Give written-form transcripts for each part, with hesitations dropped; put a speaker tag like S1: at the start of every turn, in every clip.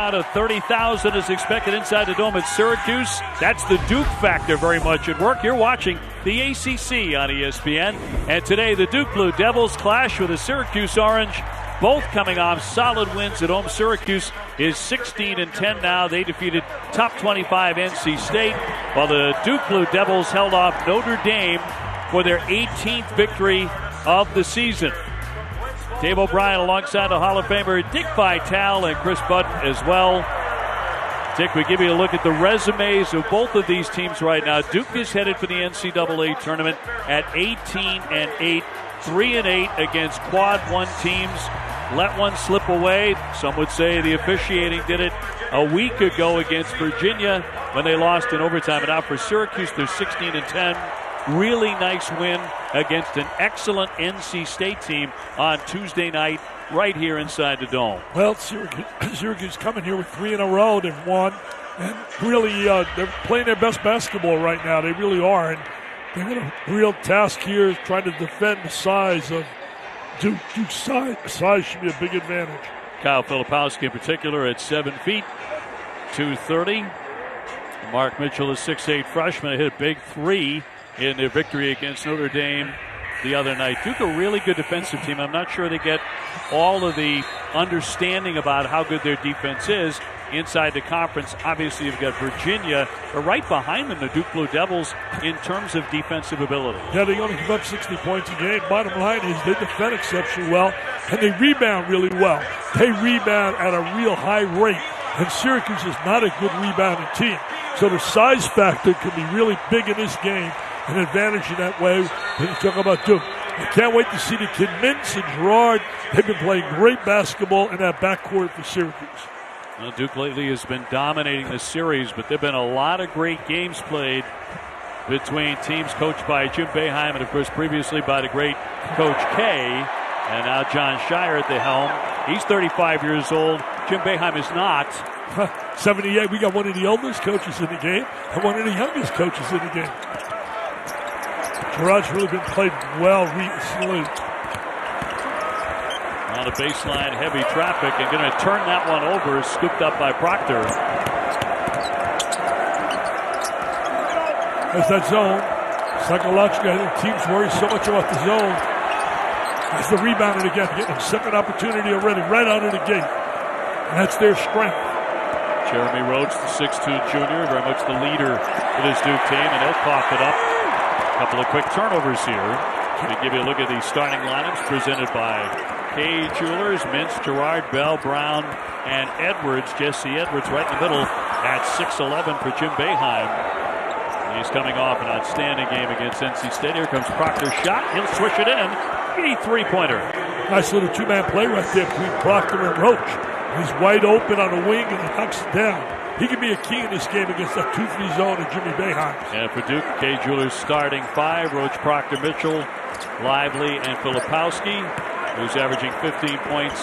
S1: Out of 30,000 is expected inside the dome at Syracuse. That's the Duke factor very much at work. You're watching the ACC on ESPN. And today the Duke Blue Devils clash with the Syracuse Orange. Both coming off solid wins at home. Syracuse is 16-10 now. They defeated top 25 NC State, while the Duke Blue Devils held off Notre Dame for their 18th victory of the season. Dave O'Brien alongside the Hall of Famer Dick Vitale and Chris Budd as well. Dick, we give you a look at the resumes of both of these teams right now. Duke is headed for the NCAA tournament at 18-8, 3-8 against quad one teams. Let one slip away. Some would say the officiating did it a week ago against Virginia when they lost in overtime. And now for Syracuse, they're 16-10. Really nice win against an excellent NC State team on Tuesday night right here inside the Dome.
S2: Well, Syracuse coming here with 3 in a row. They've won. And really, they're playing their best basketball right now. They really are. And they're in a real task here trying to defend the size of Duke. Duke's size should be a big advantage.
S1: Kyle Filipowski in particular at 7 feet, 230. Mark Mitchell, a 6'8 freshman, hit a big three in their victory against Notre Dame the other night. Duke, a really good defensive team. I'm not sure they get all of the understanding about how good their defense is inside the conference. Obviously, you've got Virginia, but right behind them, the Duke Blue Devils, in terms of defensive ability.
S2: Yeah, they only give up 60 points a game. Bottom line is they defend exceptionally well, and they rebound really well. They rebound at a real high rate, and Syracuse is not a good rebounding team. So the size factor can be really big in this game, an advantage in that way when you talk about Duke. I can't wait to see the kid Mintz and Gerard. They've been playing great basketball in that backcourt for Syracuse.
S1: Well, Duke lately has been dominating the series, but there have been a lot of great games played between teams coached by Jim Boeheim and, of course, previously by the great Coach K. And now John Shire at the helm. He's 35 years old. Jim Boeheim is not.
S2: 78. We got one of the oldest coaches in the game and one of the youngest coaches in the game. Gerard's really been played well recently.
S1: On the baseline, heavy traffic, and going to turn that one over, scooped up by Proctor.
S2: There's that zone. Psychologically, I think teams worry so much about the zone. That's the rebound again, getting a second opportunity already, right out of the gate. And that's their strength.
S1: Jeremy Rhodes, the 6'2 junior, very much the leader of this Duke team, and he'll cough it up. A couple of quick turnovers here. To give you a look at the starting lineups presented by Kay Jewelers, Mintz, Gerard, Bell, Brown, and Edwards. Jesse Edwards right in the middle at 6'11 for Jim Boeheim. He's coming off an outstanding game against NC State. Here comes Proctor's shot. He'll swish it in. A three-pointer.
S2: Nice little two-man play right there between Proctor and Roach. He's wide open on the wing and he knocks it down. He can be a key in this game against that 2-3 zone of Jimmy Boeheim.
S1: And for Duke, Kay Jewelers starting 5. Roach, Proctor, Mitchell, Lively, and Filipowski, who's averaging 15 points,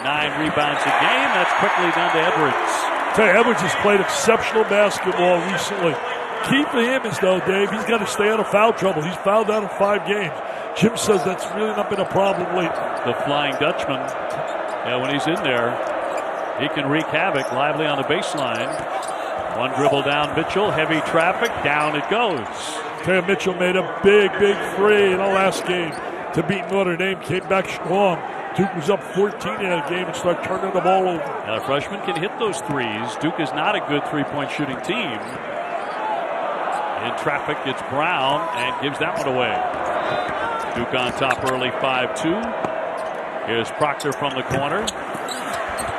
S1: 9 rebounds a game. That's quickly down to Edwards.
S2: Edwards has played exceptional basketball recently. Key for him is, though, Dave, he's got to stay out of foul trouble. He's fouled out in 5 games. Jim says that's really not been a problem lately.
S1: The Flying Dutchman, when he's in there, he can wreak havoc. Lively on the baseline. One dribble down Mitchell. Heavy traffic. Down it goes.
S2: Mitchell made a big three in the last game to beat Notre Dame. Came back strong. Duke was up 14 in that game and started turning the ball over.
S1: Now, a freshman can hit those threes. Duke is not a good three-point shooting team. In traffic, it's Brown and gives that one away. Duke on top early, 5-2. Here's Proctor from the corner.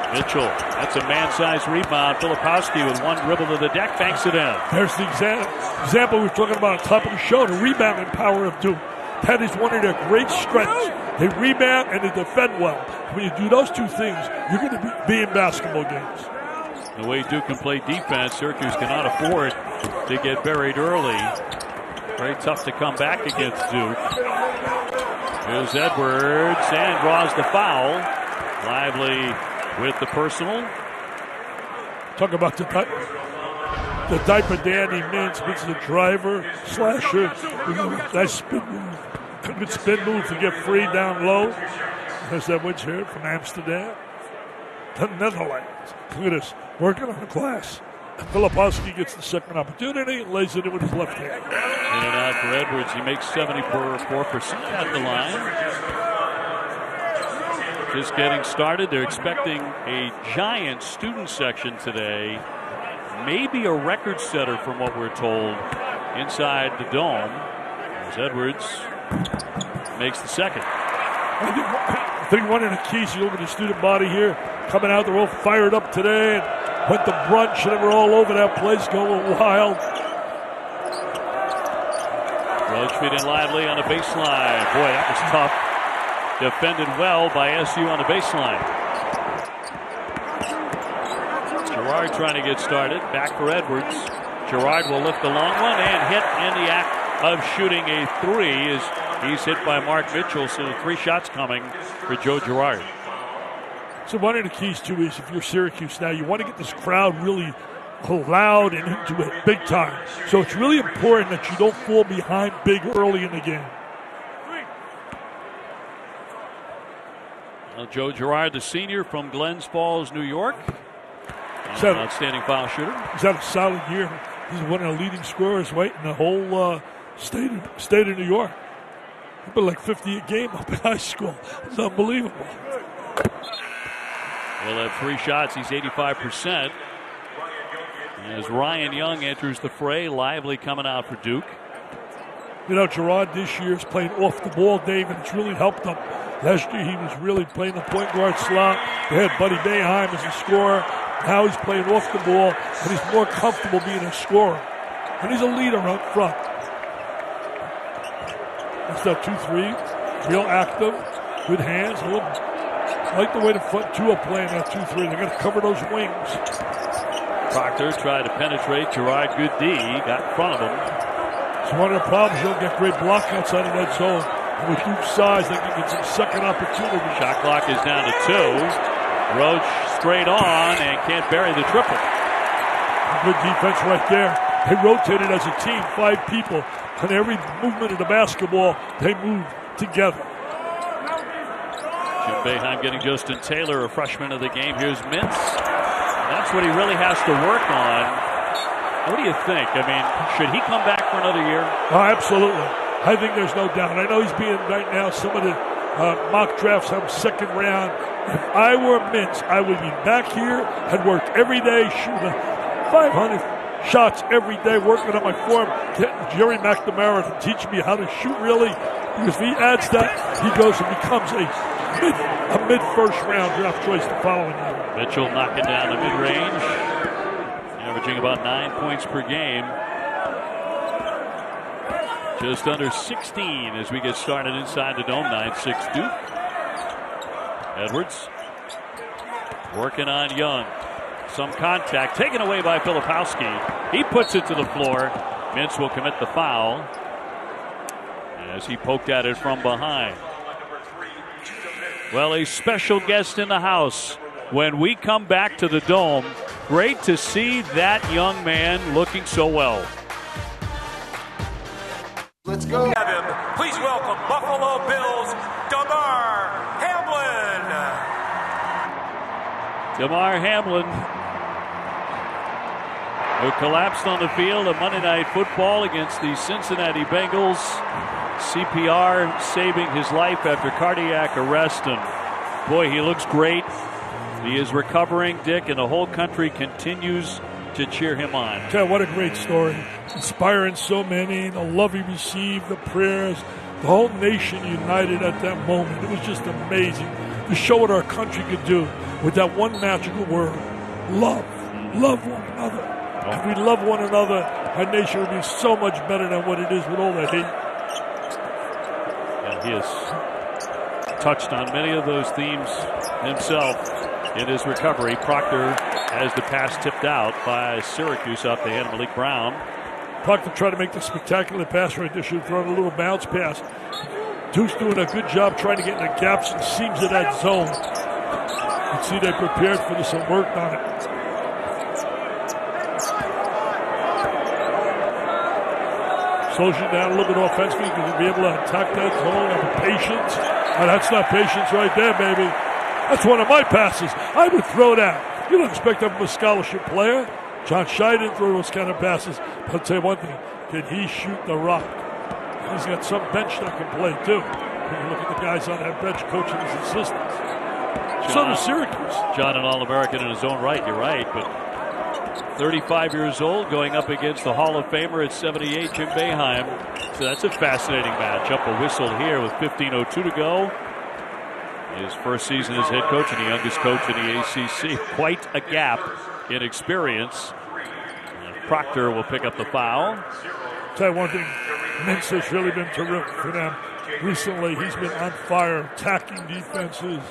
S1: Mitchell, that's a man-sized rebound. Filipowski with one dribble to the deck, banks it in.
S2: There's the example we were talking about on top of the show, the rebounding power of Duke. That is one of their great strengths. They rebound and they defend well. When you do those two things, you're going to be in basketball games.
S1: The way Duke can play defense, Syracuse cannot afford to get buried early. Very tough to come back against Duke. Here's Edwards and draws the foul. Lively with the personal.
S2: Talk about the diaper dandy Mintz. Mintz is a driver, slasher. Nice spin move. Good spin move to get free down low. There's Edwards here from Amsterdam. the Netherlands. Look at this, working on the glass. Filipowski gets the second opportunity and lays it in with his left hand.
S1: In and out for Edwards. He makes 74% at the line. Just getting started. They're expecting a giant student section today. Maybe a record setter from what we're told inside the dome. As Edwards makes the second.
S2: I think one of the keys, you look at the student body here, coming out, they're all fired up today. And went to brunch and they were all over that place going wild.
S1: Roach feeding lively on the baseline. Boy, that was tough. Defended well by SU on the baseline. Gerard trying to get started. Back for Edwards. Gerard will lift the long one and hit in the act of shooting a three as he's hit by Mark Mitchell. So 3 shots coming for Joe Girard.
S2: So one of the keys, too, is if you're Syracuse now, you want to get this crowd really loud and into it big time. So it's really important that you don't fall behind big early in the game.
S1: Well, Joe Girard, the senior from Glens Falls, New York. An outstanding foul shooter.
S2: He's had a solid year. He's one of the leading scorers, right, in the whole state of New York. He's been like 50 a game up in high school. It's unbelievable.
S1: He'll have 3 shots. He's 85%. As Ryan Young enters the fray, lively coming out for Duke.
S2: You know, Gerard this year is playing off the ball, Dave, and it's really helped him. Last year he was really playing the point guard slot. They had Buddy Boeheim as a scorer. Now he's playing off the ball, and he's more comfortable being a scorer. And he's a leader up front. That's that 2-3. Real active. Good hands. I like the way the front two are playing that 2-3. They're going to cover those wings.
S1: Proctor tried to penetrate. Gerard, good D. Got in front of him.
S2: It's one of the problems. You'll get great block outside of that zone. And with Duke's size, they can get some second opportunity.
S1: Shot clock is down to 2. Roach straight on and can't bury the triple.
S2: Good defense right there. They rotated as a team, 5 people. And every movement of the basketball, they moved together.
S1: Jim Boeheim getting Justin Taylor, a freshman of the game. Here's Mintz. That's what he really has to work on. What do you think? I mean, should he come back for another year?
S2: Oh, absolutely. I think there's no doubt. I know he's being right now, some of the mock drafts have second round. If I were Mintz, I would be back here. I'd work every day, shooting 500 shots every day, working on my form, getting Jerry McNamara to teach me how to shoot really. Because if he adds that, he goes and becomes a mid-first round draft choice the following year.
S1: Mitchell knocking down the mid-range, averaging about 9 points per game. Just under 16 as we get started inside the dome. 9-6 Duke. Edwards working on Young. Some contact taken away by Filipowski. He puts it to the floor. Mintz will commit the foul as he poked at it from behind. Well, a special guest in the house when we come back to the dome. Great to see that young man looking so well.
S3: Let's go. Please welcome Buffalo Bills, Damar Hamlin.
S1: Damar Hamlin, who collapsed on the field of Monday Night Football against the Cincinnati Bengals. CPR saving his life after cardiac arrest. And boy, he looks great. He is recovering, Dick, and the whole country continues to cheer him on.
S2: Okay, what a great story. Inspiring so many, the love he received, the prayers, the whole nation united at that moment. It was just amazing to show what our country could do with that one magical word, love. Love one another. If we love one another, our nation would be so much better than what it is with all the hate.
S1: And he has touched on many of those themes himself in his recovery. Proctor has the pass tipped out by Syracuse off the hand of Malik Brown.
S2: Proctor tried to make the spectacular pass right there. Should have thrown a little bounce pass. Duke's doing a good job trying to get in the gaps and seams of that zone. You can see they prepared for this and worked on it. Slows you down a little bit offensively because you'll be able to attack that zone. Have patience. Oh, that's not patience right there, baby. That's one of my passes. I would throw that. You don't expect him to be a scholarship player. John Shai didn't throw those kind of passes. But I'll tell you one thing. Can he shoot the rock? He's got some bench that can play, too. When you look at the guys on that bench coaching his assistants. So does Syracuse.
S1: John, an All-American in his own right, you're right. But 35 years old, going up against the Hall of Famer at 78, Jim Boeheim. So that's a fascinating matchup. A whistle here with 15:02 to go. His first season as head coach and the youngest coach in the ACC. Quite a gap in experience. And Proctor will pick up the foul.
S2: Tell you one thing, Mintz has really been terrific for them. Recently, he's been on fire, attacking defenses.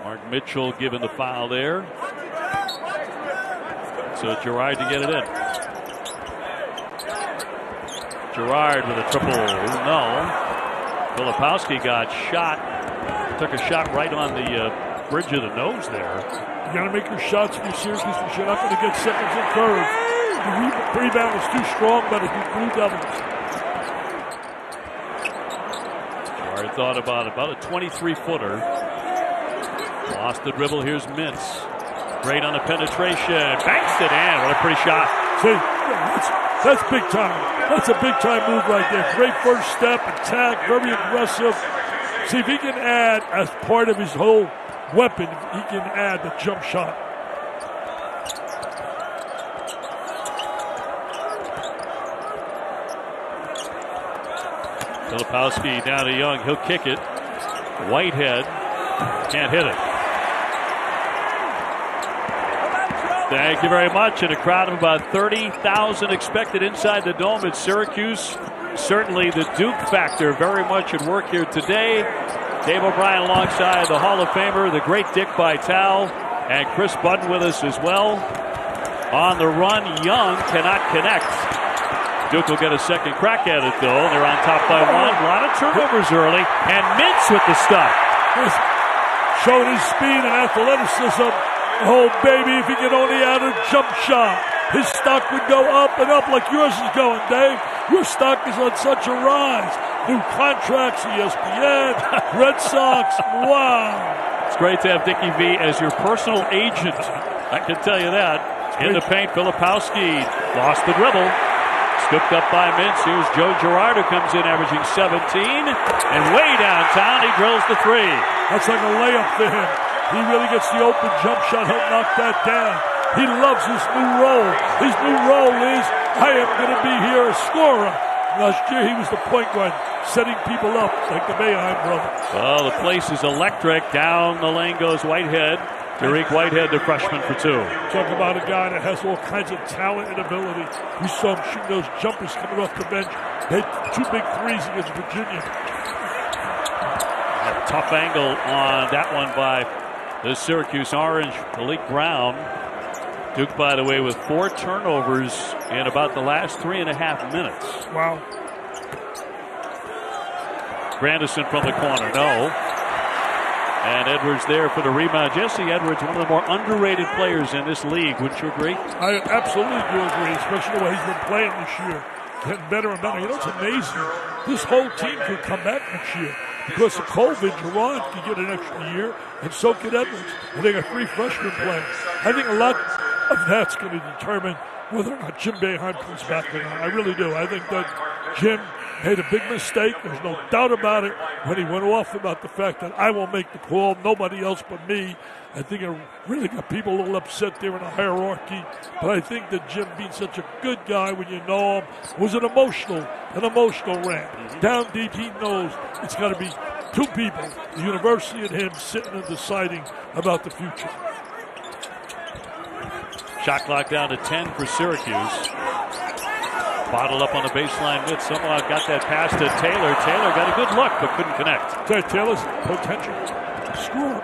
S1: Mark Mitchell given the foul there. So Girard to get it in. Girard with a triple. No. Filipowski got shot. Took a shot right on the bridge of the nose there.
S2: You got to make your shots for your Syracuse, but you're not going to get seconds and thirds. The rebound is too strong by the Blue Devils.
S1: Girard thought about a 23-footer. Lost the dribble. Here's Mintz. Great on the penetration. Banks it in. What a pretty shot.
S2: See, that's big time. That's a big time move right there. Great first step, attack, very aggressive. See, if he can add as part of his whole weapon, he can add the jump shot.
S1: Filipowski down to Young. He'll kick it. Whitehead can't hit it. Thank you very much. And a crowd of about 30,000 expected inside the dome at Syracuse. Certainly the Duke factor very much at work here today. Dave O'Brien alongside the Hall of Famer, the great Dick Vitale, and Chris Budden with us as well. On the run, Young cannot connect. Duke will get a second crack at it, though. They're on top by one. A lot of turnovers early. And Mintz with the stuff.
S2: Showing his speed and athleticism. Oh, baby, if he could only add a jump shot, his stock would go up and up like yours is going, Dave. Your stock is on such a rise. New contracts, ESPN, Red Sox. Wow.
S1: It's great to have Dickie V as your personal agent. I can tell you that. In the paint, Filipowski lost the dribble. Scooped up by Mintz. Here's Joe Girard, who comes in averaging 17. And way downtown, he drills the three.
S2: That's like a layup for him. He really gets the open jump shot. He'll knock that down. He loves his new role. His new role is, I am going to be here a scorer. Last year, he was the point guard, setting people up like the Boeheim brothers.
S1: Well, the place is electric. Down the lane goes Whitehead. Tariq Whitehead, the freshman, for two.
S2: Talk about a guy that has all kinds of talent and ability. We saw him shoot those jumpers coming off the bench. They had 2 big threes against Virginia.
S1: A tough angle on that one by the Syracuse Orange, Malik Brown. Duke, by the way, with 4 turnovers in about the last 3.5 minutes.
S2: Wow.
S1: Grandison from the corner, no. And Edwards there for the rebound. Jesse Edwards, one of the more underrated players in this league. Wouldn't you agree?
S2: I absolutely do agree, especially the way he's been playing this year. Getting better and better. You know, it's amazing. This whole team could come back next year. Because of COVID, Gerard could get an extra year, and so could Edwards. And they got 3 freshmen playing. I think a lot of that's going to determine whether or not Jim Boeheim comes back or not. I really do. I think that Jim made a big mistake. There's no doubt about it when he went off about the fact that I will make the call, nobody else but me. I think it really got people a little upset there in the hierarchy. But I think that Jim, being such a good guy when you know him, was an emotional rant. Down deep, he knows it's got to be 2 people, the university and him, sitting and deciding about the future.
S1: Shot clock down to 10 for Syracuse. Bottled up on the baseline mid. Somehow got that pass to Taylor. Taylor got a good look, but couldn't connect.
S2: Taylor's potential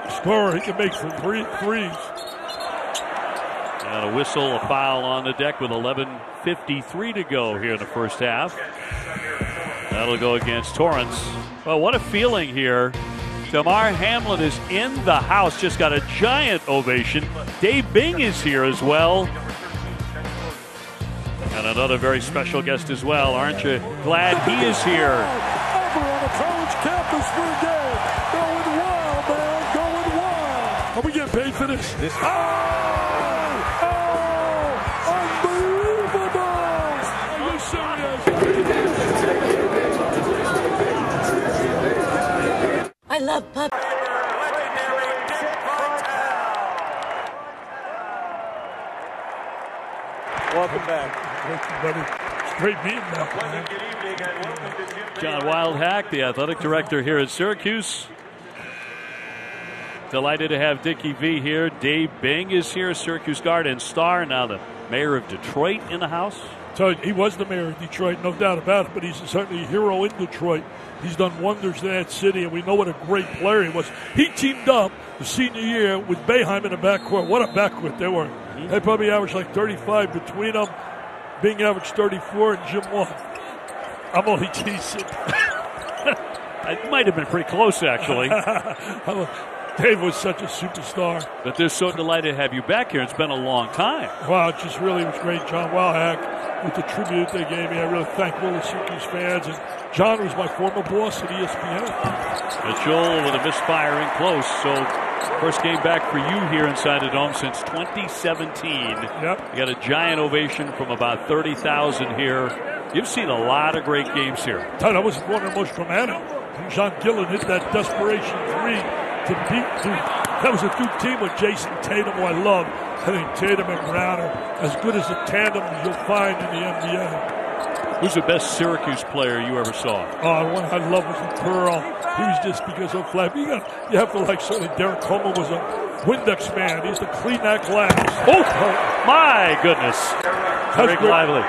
S2: scorer. He can make some threes.
S1: And a whistle, a foul on the deck with 11:53 to go here in the first half. That'll go against Torrance. Well, what a feeling here. Damar Hamlin is in the house. Just got a giant ovation. Dave Bing is here as well. And another very special guest as well. Aren't you glad he is here?
S2: spring game. Going wild, man. Going wild. Are we getting paid for this? Unbelievable. Are you serious?
S4: I love puppies.
S5: Welcome back.
S2: Thank you, buddy. It's great being back, man.
S1: John Wildhack, the athletic director here at Syracuse. Delighted to have Dickie V here. Dave Bing is here, Syracuse guard and star. Now the mayor of Detroit in the house.
S2: So he was the mayor of Detroit, no doubt about it, but he's certainly a hero in Detroit. He's done wonders in that city, and we know what a great player he was. He teamed up the senior year with Boeheim in the backcourt. What a backcourt they were. They probably averaged like 35 between them. Bing averaged 34 and Jim won. I'm only teasing.
S1: It might have been pretty close, actually.
S2: Dave was such a superstar.
S1: But they're so delighted to have you back here. It's been a long time.
S2: Wow, it just really was great. John Wildhack, with the tribute they gave me, I really thank all the Syracuse fans. And John was my former boss at ESPN.
S1: Mitchell with a misfire in close. So first game back for you here inside the Dome since 2017.
S2: Yep.
S1: You got a giant ovation from about 30,000 here. You've seen a lot of great games here.
S2: That was one of the most dramatic. And John Gillen hit that desperation three to beat Duke. That was a Duke team with Jason Tatum, who I love. I think Tatum and Brown are as good as a tandem as you'll find in the NBA.
S1: Who's the best Syracuse player you ever saw?
S2: The one I love was the Pearl. He was just because of flat. You have to like certainly Derek Coleman was a Windex man. He used to clean that glass.
S1: Oh, my goodness. Very lively.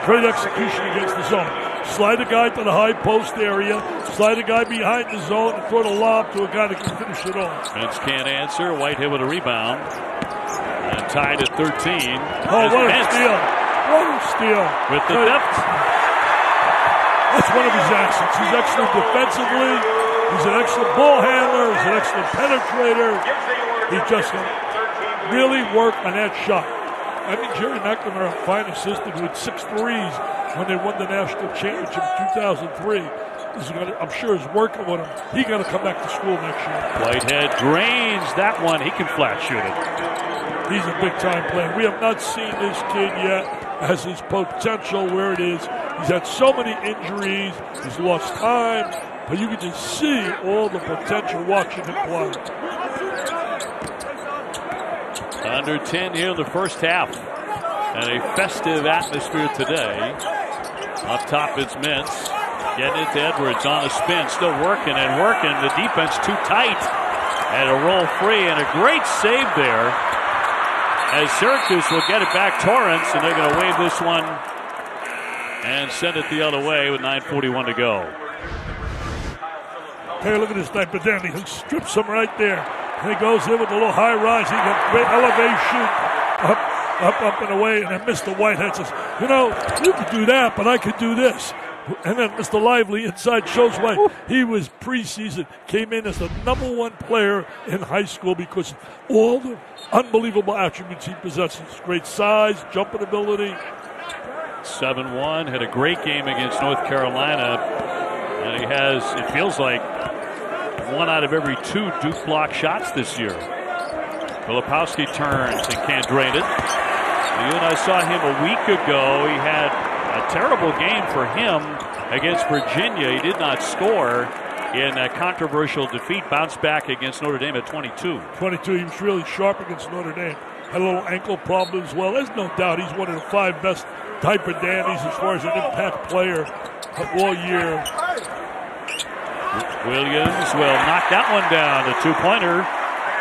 S2: Great execution against the zone. Slide a guy to the high post area, slide a guy behind the zone, and throw the lob to a guy that can finish it off.
S1: Vince can't answer. Whitehead with a rebound. And tied at 13.
S2: Oh, what a steal. What a steal.
S1: With the depth.
S2: That's one of his assets. He's excellent defensively. He's an excellent ball handler. He's an excellent penetrator. He just really worked on that shot. I mean, Jerry McNamara, a fine assistant with 6 threes when they won the national championship in 2003. I'm sure he's working with him. He got to come back to school next year.
S1: Whitehead drains that one. He can flat shoot it.
S2: He's a big-time player. We have not seen this kid yet as his potential where it is. He's had so many injuries. He's lost time. But you can just see all the potential watching him play.
S1: Under 10 here in the first half. And a festive atmosphere today. Up top, it's Mintz. Getting it to Edwards on a spin. Still working and working. The defense too tight. And a roll free. And a great save there. As Syracuse will get it back. Torrance. And they're going to wave this one. And send it the other way with 9:41 to go.
S2: Hey, look at this type of down. He strips him right there. And he goes in with a little high rise. He got great elevation. Up and away, and then Mr. Whitehead says, you could do that, but I could do this. And then Mr. Lively inside shows why he was preseason, came in as the #1 player in high school because of all the unbelievable attributes he possesses. Great size, jumping ability.
S1: 7-1, had a great game against North Carolina. And he has, it feels like, 1 out of every 2 Duke block shots this year. Filipowski turns and can't drain it. You and I saw him a week ago. He had a terrible game for him against Virginia. He did not score in a controversial defeat. Bounced back against Notre Dame at 22.
S2: 22, he was really sharp against Notre Dame. Had a little ankle problem as well. There's no doubt he's one of the 5 best type of dandies as far as an impact player of all year.
S1: Williams will knock that one down. A 2-pointer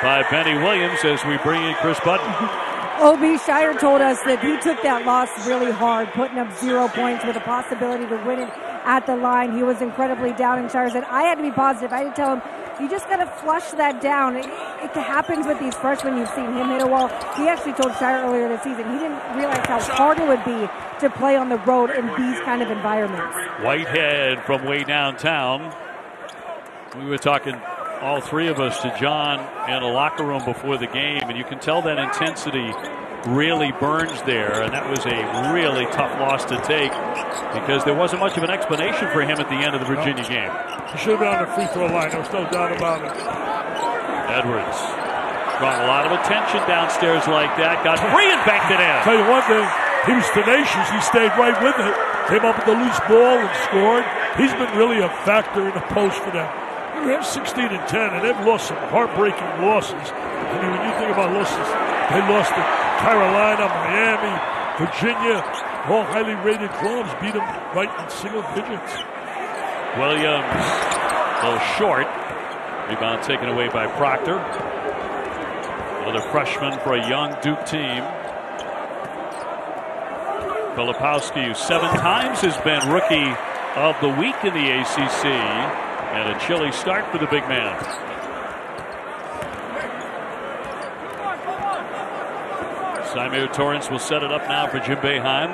S1: by Benny Williams as we bring in Chris Button.
S6: O.B. Shire told us that he took that loss really hard, putting up 0 points with a possibility to win it at the line. He was incredibly down, and Shire said, I had to be positive. I had to tell him, you just got to flush that down. It happens with these freshmen. You've seen him hit a wall. He actually told Shire earlier this season he didn't realize how hard it would be to play on the road in these kind of environments.
S1: Whitehead from way downtown. We were talking, all 3 of us, to John in a locker room before the game, and you can tell that intensity really burns there, and that was a really tough loss to take because there wasn't much of an explanation for him at the end of the Virginia game.
S2: He should have been on the free throw line. There's no doubt about it.
S1: Edwards brought a lot of attention downstairs like that. Got free and banked it in.
S2: Tell you one thing, he was tenacious. He stayed right with it. Came up with the loose ball and scored. He's been really a factor in the post for them. They're 16-10, and they've lost some heartbreaking losses. I mean, when you think about losses, they lost to Carolina, Miami, Virginia, all highly rated clubs, beat them right in single digits.
S1: Williams, a little short. Rebound taken away by Proctor. Another freshman for a young Duke team. Filipowski, who 7 times has been Rookie of the Week in the ACC. And a chilly start for the big man. Symir Torrance will set it up now for Jim Boeheim.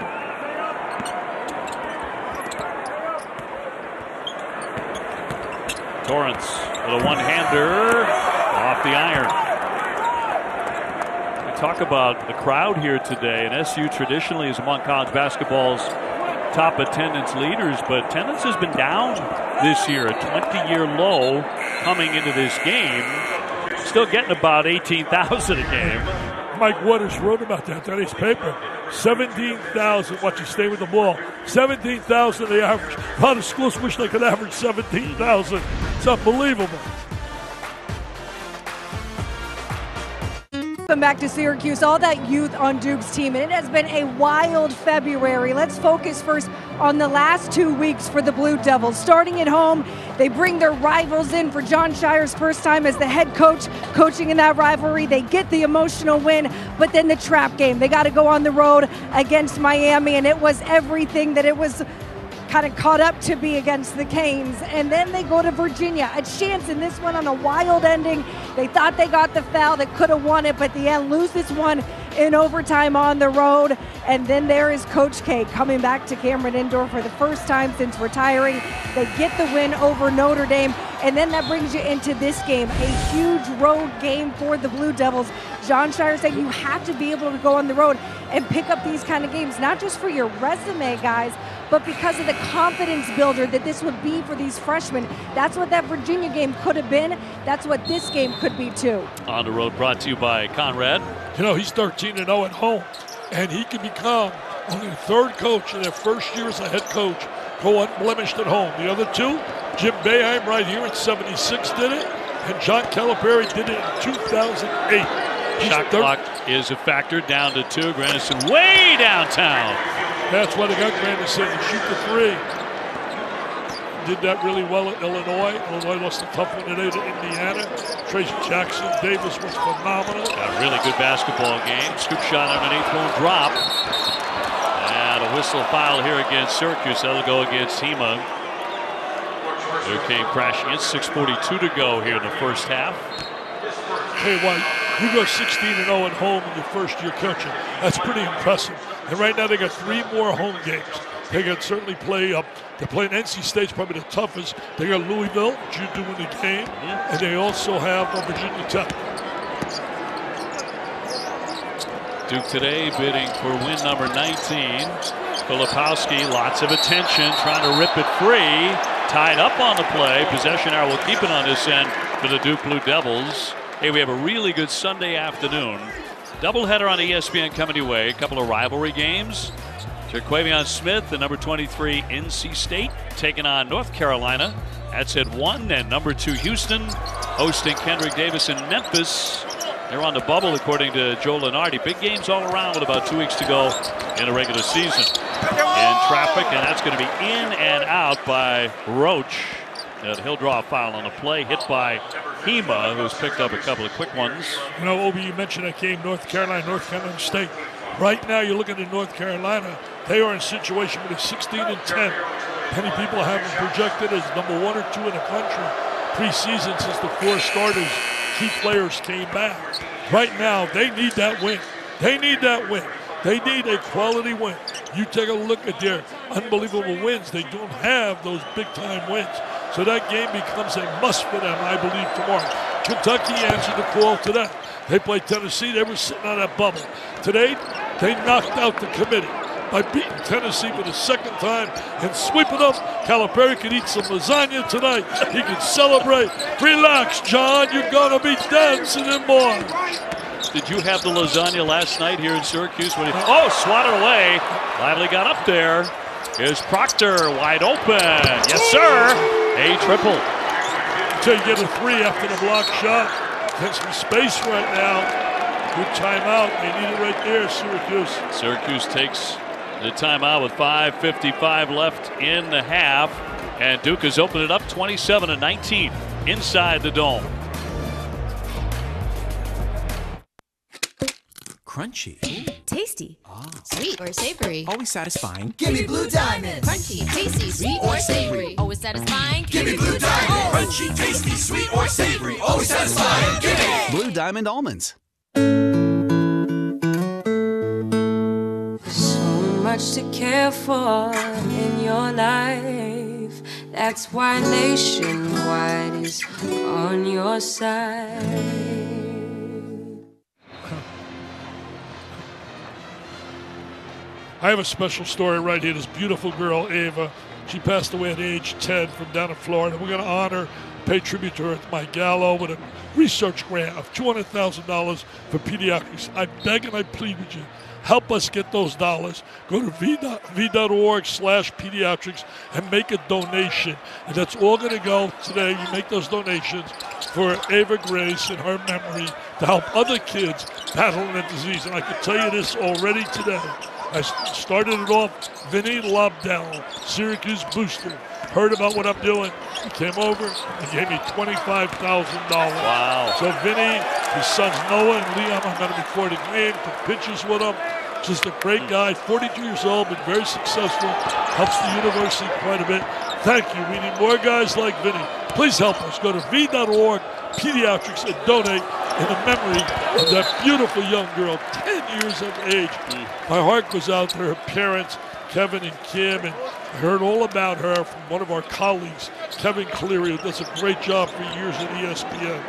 S1: Torrance with a one-hander off the iron. We talk about the crowd here today, and SU traditionally is among college basketball's top attendance leaders, but attendance has been down this year, a 20-year low coming into this game. Still getting about 18,000 a game.
S2: Mike Waters wrote about that on his paper. 17,000. Watch you stay with the ball. 17,000 the average. A lot of schools wish they could average 17,000. It's unbelievable.
S6: Welcome back to Syracuse, all that youth on Duke's team, and it has been a wild February. Let's focus first on the last 2 weeks for the Blue Devils. Starting at home, they bring their rivals in for Jon Scheyer's first time as the head coach, coaching in that rivalry. They get the emotional win, but then the trap game. They got to go on the road against Miami, and it was everything that it was kind of caught up to be against the Canes. And then they go to Virginia, a chance in this one on a wild ending. They thought they got the foul that could have won it, but the end lose this one in overtime on the road. And then there is Coach K coming back to Cameron Indoor for the first time since retiring. They get the win over Notre Dame, and then that brings you into this game, a huge road game for the Blue Devils. Jon Scheyer said you have to be able to go on the road and pick up these kind of games, not just for your resume, guys, but because of the confidence builder that this would be for these freshmen. That's what that Virginia game could have been. That's what this game could be too.
S1: On the road, brought to you by Conrad.
S2: You know, he's 13-0 at home, and he can become only the third coach in their first year as a head coach go unblemished at home. The other two, Jim Boeheim right here in 76 did it, and John Calipari did it in 2008.
S1: Shot clock is a factor, down to 2. Grandison way downtown.
S2: That's why they got Grandison to shoot the 3. Did that really well at Illinois. Illinois lost a tough one today to Indiana. Tracy Jackson Davis was phenomenal.
S1: A really good basketball game. Scoop shot underneath, won't drop. And a whistle foul here against Syracuse. That'll go against Hema. There came crashing in. 6:42 to go here in the first half.
S2: Hey, White, you go 16-0 at home in your first year coaching. That's pretty impressive. And right now they got 3 more home games. They can certainly play up. They're playing NC State's probably the toughest. They got Louisville, which you're doing the game, and they also have Virginia Tech.
S1: Duke today bidding for win number 19. Filipowski, lots of attention, trying to rip it free. Tied up on the play. Possession arrow will keep it on this end for the Duke Blue Devils. Hey, we have a really good Sunday afternoon. Doubleheader on ESPN coming your way. A couple of rivalry games. Jaquavion Smith, the number 23 NC State, taking on North Carolina. That's at 1. And number 2 Houston hosting Kendrick Davis in Memphis. They're on the bubble, according to Joe Lunardi. Big games all around with about 2 weeks to go in a regular season. In traffic, and that's going to be in and out by Roach. And he'll draw a foul on the play, hit by Hema, who's picked up a couple of quick ones.
S2: You know, Obi, you mentioned that game, North Carolina State. Right now, you're looking at North Carolina. They are in a situation where they're 16-10. Many people have them projected as number 1 or 2 in the country. Preseason, since the 4 starters, key players came back. Right now, they need that win. They need that win. They need a quality win. You take a look at their unbelievable wins. They don't have those big-time wins. So that game becomes a must for them, I believe, tomorrow. Kentucky answered the call to that. They played Tennessee. They were sitting on that bubble. Today, they knocked out the committee by beating Tennessee for the second time and sweeping them. Calipari can eat some lasagna tonight. He can celebrate. Relax, John. You're going to be dancing and more.
S1: Did you have the lasagna last night here in Syracuse? Swatted away. Lively got up there. Here's Proctor wide open. Yes, sir. A triple.
S2: Until you get a 3 after the block shot. Get some space right now. Good timeout. They need it right there, Syracuse.
S1: Syracuse takes the timeout with 5:55 left in the half. And Duke has opened it up 27-19 inside the Dome.
S5: Crunchy.
S7: Tasty. Sweet or savory.
S5: Always satisfying.
S8: Give me Blue Diamond.
S7: Crunchy, tasty, sweet or savory. Always satisfying.
S8: Give me Blue Diamond. Crunchy, tasty, sweet or savory. Always satisfying. Give me
S5: Blue Diamond almonds.
S9: So much to care for in your life. That's why Nationwide is on your side.
S2: I have a special story right here. This beautiful girl, Ava, she passed away at age 10 from down in Florida. We're going to honor, pay tribute to her at my gala with a research grant of $200,000 for pediatrics. I beg and I plead with you. Help us get those dollars. Go to v.org/pediatrics and make a donation. And that's all going to go today. You make those donations for Ava Grace in her memory to help other kids battling that disease. And I can tell you this already today. I started it off, Vinny Lobdell, Syracuse booster. Heard about what I'm doing. He came over and gave me $25,000.
S1: Wow.
S2: So Vinny, his sons Noah and Liam, I'm going to record a game, took pictures with him. Just a great guy, 42 years old, but very successful. Helps the university quite a bit. Thank you. We need more guys like Vinny. Please help us. Go to v.org/pediatrics and donate in the memory of that beautiful young girl, 10 years of age. My heart goes out to her parents, Kevin and Kim, and I heard all about her from one of our colleagues, Kevin Cleary, who does a great job for years at ESPN.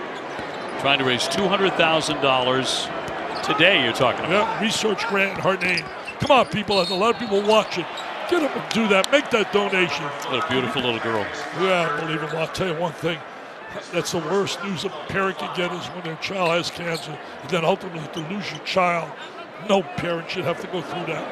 S1: Trying to raise $200,000 today, you're talking about.
S2: Yeah, research grant in her name. Come on, people. There's a lot of people watching. Get up and do that. Make that donation.
S1: What a beautiful little girl.
S2: Yeah, unbelievable. I'll tell you one thing. That's the worst news a parent can get is when their child has cancer. And then ultimately to lose your child. No parent should have to go through that.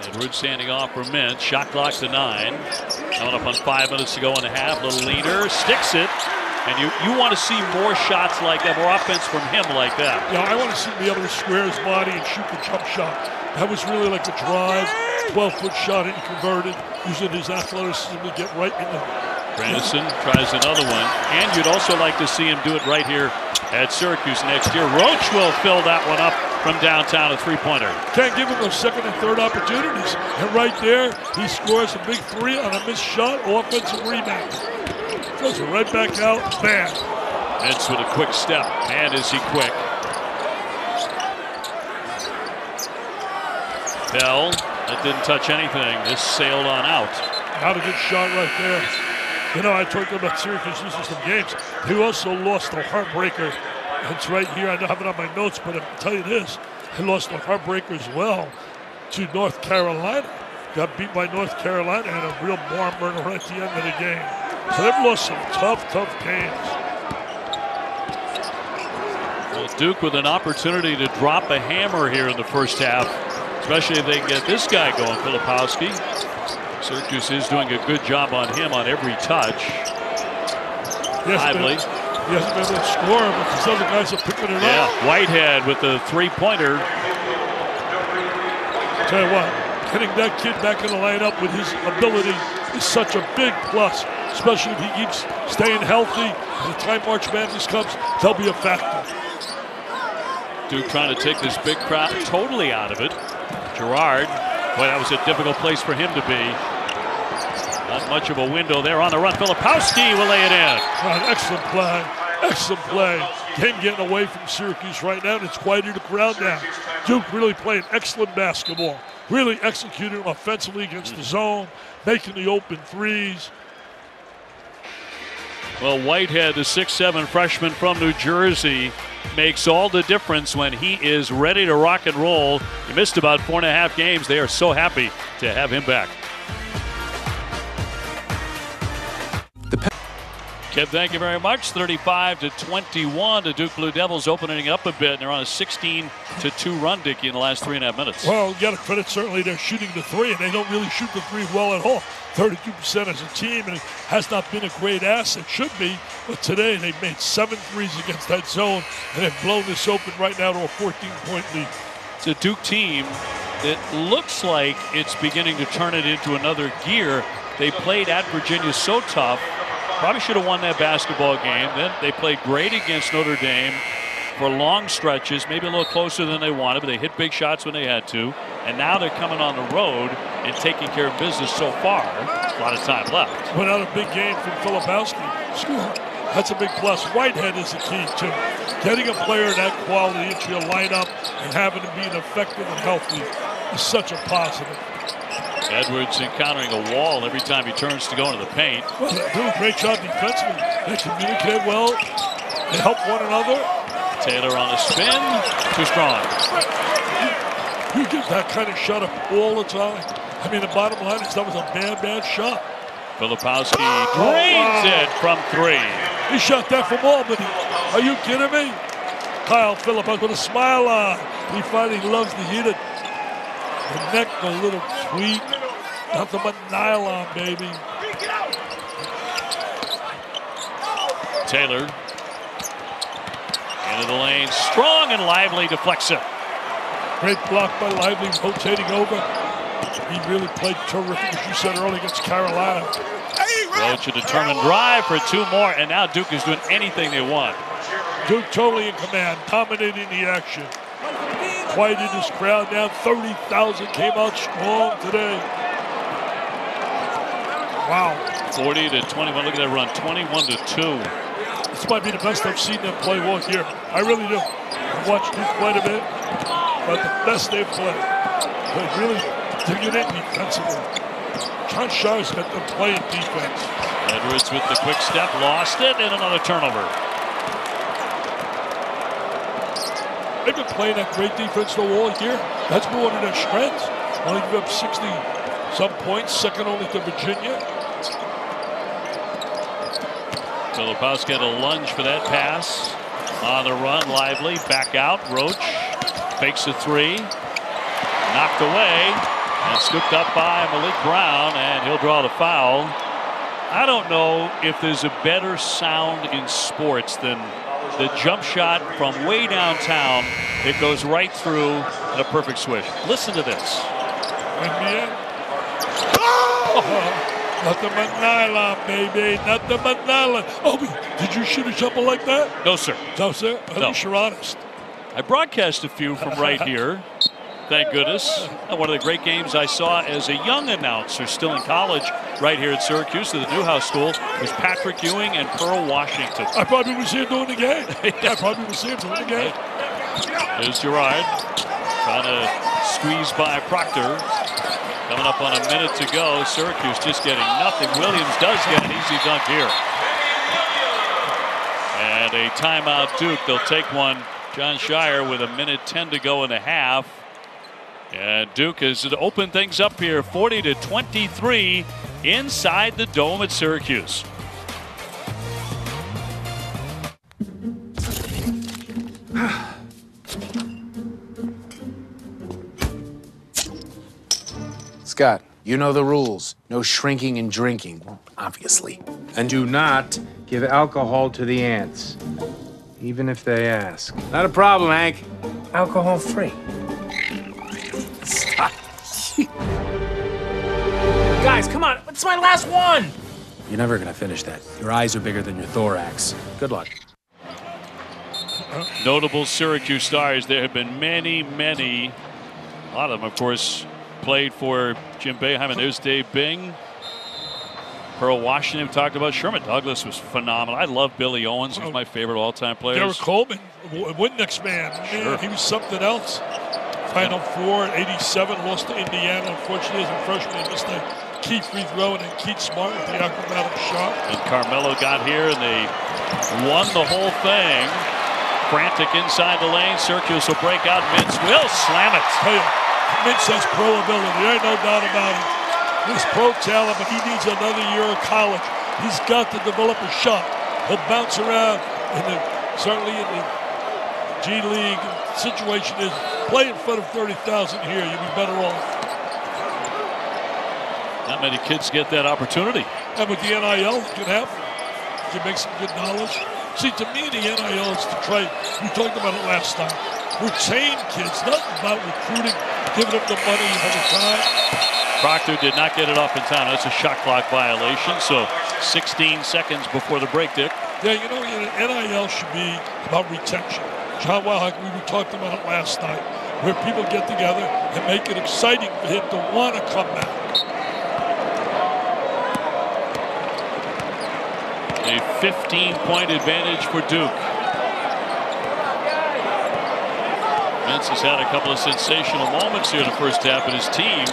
S1: Edwards standing off for Mint. Shot clock to 9. Coming up on 5 minutes to go in the half. Little leader. Sticks it. And you want to see more shots like that, more offense from him like that.
S2: Yeah, I want to see him be able to square his body and shoot the jump shot. That was really like a drive, 12-foot shot, and he converted, using his athleticism to get right in the...
S1: Grandison tries another one. And you'd also like to see him do it right here at Syracuse next year. Roach will fill that one up from downtown, a three-pointer.
S2: Can't give him those second and third opportunities. And right there, he scores a big 3 on a missed shot, offensive rebound. Goes right back out, bam.
S1: Vince with a quick step. Man, is he quick. Bell, that didn't touch anything. This sailed on out.
S2: Not a good shot right there. You know, I talked about Syracuse losing some games. He also lost a heartbreaker. It's right here. I don't have it on my notes, but I can tell you this. He lost a heartbreaker as well to North Carolina. Got beat by North Carolina and a real barn burner right at the end of the game. So they've lost some tough games.
S1: Well, Duke with an opportunity to drop a hammer here in the first half, especially if they can get this guy going, Filipowski. Syracuse is doing a good job on him on every touch. Lively.
S2: He hasn't been able to score, but these other guys are picking it up.
S1: Yeah, Whitehead with the three-pointer.
S2: Tell you what, getting that kid back in the lineup with his ability is such a big plus. Especially if he keeps staying healthy. By the time March Madness comes, they'll be a factor.
S1: Duke trying to take this big crowd totally out of it. Gerard, boy, that was a difficult place for him to be. Not much of a window there on the run. Filipowski will lay it in.
S2: Excellent play. Excellent play. game getting away from Syracuse right now, and it's quieted the crowd down. Duke really playing excellent basketball, really executing offensively against the zone, making the open threes.
S1: Well, Whitehead, the 6'7" freshman from New Jersey, makes all the difference when he is ready to rock and roll. He missed about 4.5 games. They are so happy to have him back. Kev, thank you very much. 35-21. The Duke Blue Devils opening up a bit, and they're on a 16-2 run, Dickie, in the last 3.5 minutes.
S2: Well, you got to credit certainly they're shooting the three, and they don't really shoot the three well at all. 32% as a team, and it has not been a great ass. It should be, but today they've made 7 threes against that zone, and they've blown this open right now to a 14-point lead.
S1: It's a Duke team that looks like it's beginning to turn it into another gear. They played at Virginia so tough. Probably should have won that basketball game. Then they played great against Notre Dame for long stretches, maybe a little closer than they wanted, but they hit big shots when they had to. And now they're coming on the road and taking care of business so far. A lot of time left.
S2: Went out a big game from Filipowski. That's a big plus. Whitehead is the key, too. Getting a player of that quality into your lineup and having him being effective and healthy is such a positive.
S1: Edwards encountering a wall every time he turns to go into the paint.
S2: Well, they do a great job defensively. They communicate well. They help one another.
S1: Taylor on a spin. Too strong.
S2: You get that kind of shot up all the time. I mean, the bottom line is that was a bad shot.
S1: Filipowski drains it from 3.
S2: He shot that from Albany. Are you kidding me? Kyle Filipowski with a smile on. He finally loves to hit it. The neck, a little tweak. Nothing but nylon, baby.
S1: Taylor into the lane. Strong and Lively deflects it.
S2: Great block by Lively, rotating over. He really played terrific, as you said earlier, against Carolina.
S1: Roach a determined drive for 2 more, and now Duke is doing anything they want.
S2: Duke totally in command, dominating the action. Quieted this crowd down. 30,000 came out strong today. Wow.
S1: 40-21. Look at that run. 21-2.
S2: This might be the best I've seen them play all year. I really do. I've watched Duke quite a bit, but the best they've played. They really digging in defensively. John Shire's got them playing defense.
S1: Edwards with the quick step, lost it, and another turnover.
S2: They've been playing that great defense though all year. That's been one of their strengths. Only give up 60-some points, second only to Virginia.
S1: Filipowski had a lunge for that pass. On the run, Lively, back out. Roach fakes a 3. Knocked away. And scooped up by Malik Brown, and he'll draw the foul. I don't know if there's a better sound in sports than the jump shot from way downtown. It goes right through and a perfect swish. Listen to this.
S2: Nothing but nylon, baby. Nothing but nylon. Oh, did you shoot a jumper like that?
S1: No, sir.
S2: No, sir? At least you're honest.
S1: I broadcast a few from right here. Thank goodness. One of the great games I saw as a young announcer, still in college, right here at Syracuse at the Newhouse School, was Patrick Ewing and Pearl Washington.
S2: I probably was here doing the game. I probably was here doing the game.
S1: There's Gerard trying to squeeze by Proctor. Coming up on a minute to go. Syracuse just getting nothing. Williams does get an easy dunk here. And a timeout Duke. They'll take one. John Shire with 1:10 to go in the half. And Duke has opened things up here, 40-23 inside the Dome at Syracuse.
S10: Scott, you know the rules. No shrinking and drinking, obviously.
S11: And do not give alcohol to the ants, even if they ask.
S10: Not a problem, Hank.
S11: Alcohol free.
S10: Stop.
S12: Guys, come on. It's my last one.
S10: You're never going to finish that. Your eyes are bigger than your thorax. Good luck.
S1: Notable Syracuse stars. There have been many. A lot of them, of course, played for Jim Boeheim. And there's Dave Bing. Pearl Washington, we talked about. Sherman Douglas was phenomenal. I love Billy Owens. He's my favorite all-time player.
S2: Derek Coleman, Windnex man.
S1: Sure.
S2: He was something else. Final Four in '87, lost to Indiana. Unfortunately, as a freshman, he missed a key free throw, and then Keith Smart with the acrobatic shot.
S1: And Carmelo got here, and they won the whole thing. Frantic inside the lane. Syracuse will break out. Mintz will slam it.
S2: Hey, Mintz has pro ability. There ain't no doubt about it. He's pro talent, but he needs another year of college. He's got to develop a shot. He'll bounce around, certainly in the G League. The situation is play in front of 30,000 here. You'll be better off.
S1: Not many kids get that opportunity.
S2: And with the NIL, it can happen. You can make some good knowledge. See, to me, the NIL is to try, we talked about it last time, retain kids, not about recruiting, giving them the money all the time.
S1: Proctor did not get it off in time. That's a shot clock violation, so 16 seconds before the break, Dick.
S2: Yeah, you know, NIL should be about retention. John Wildhack, we talked about it last night, where people get together and make it exciting for him to want to come back.
S1: A 15-point advantage for Duke. Mintz has had a couple of sensational moments here in the first half, but his team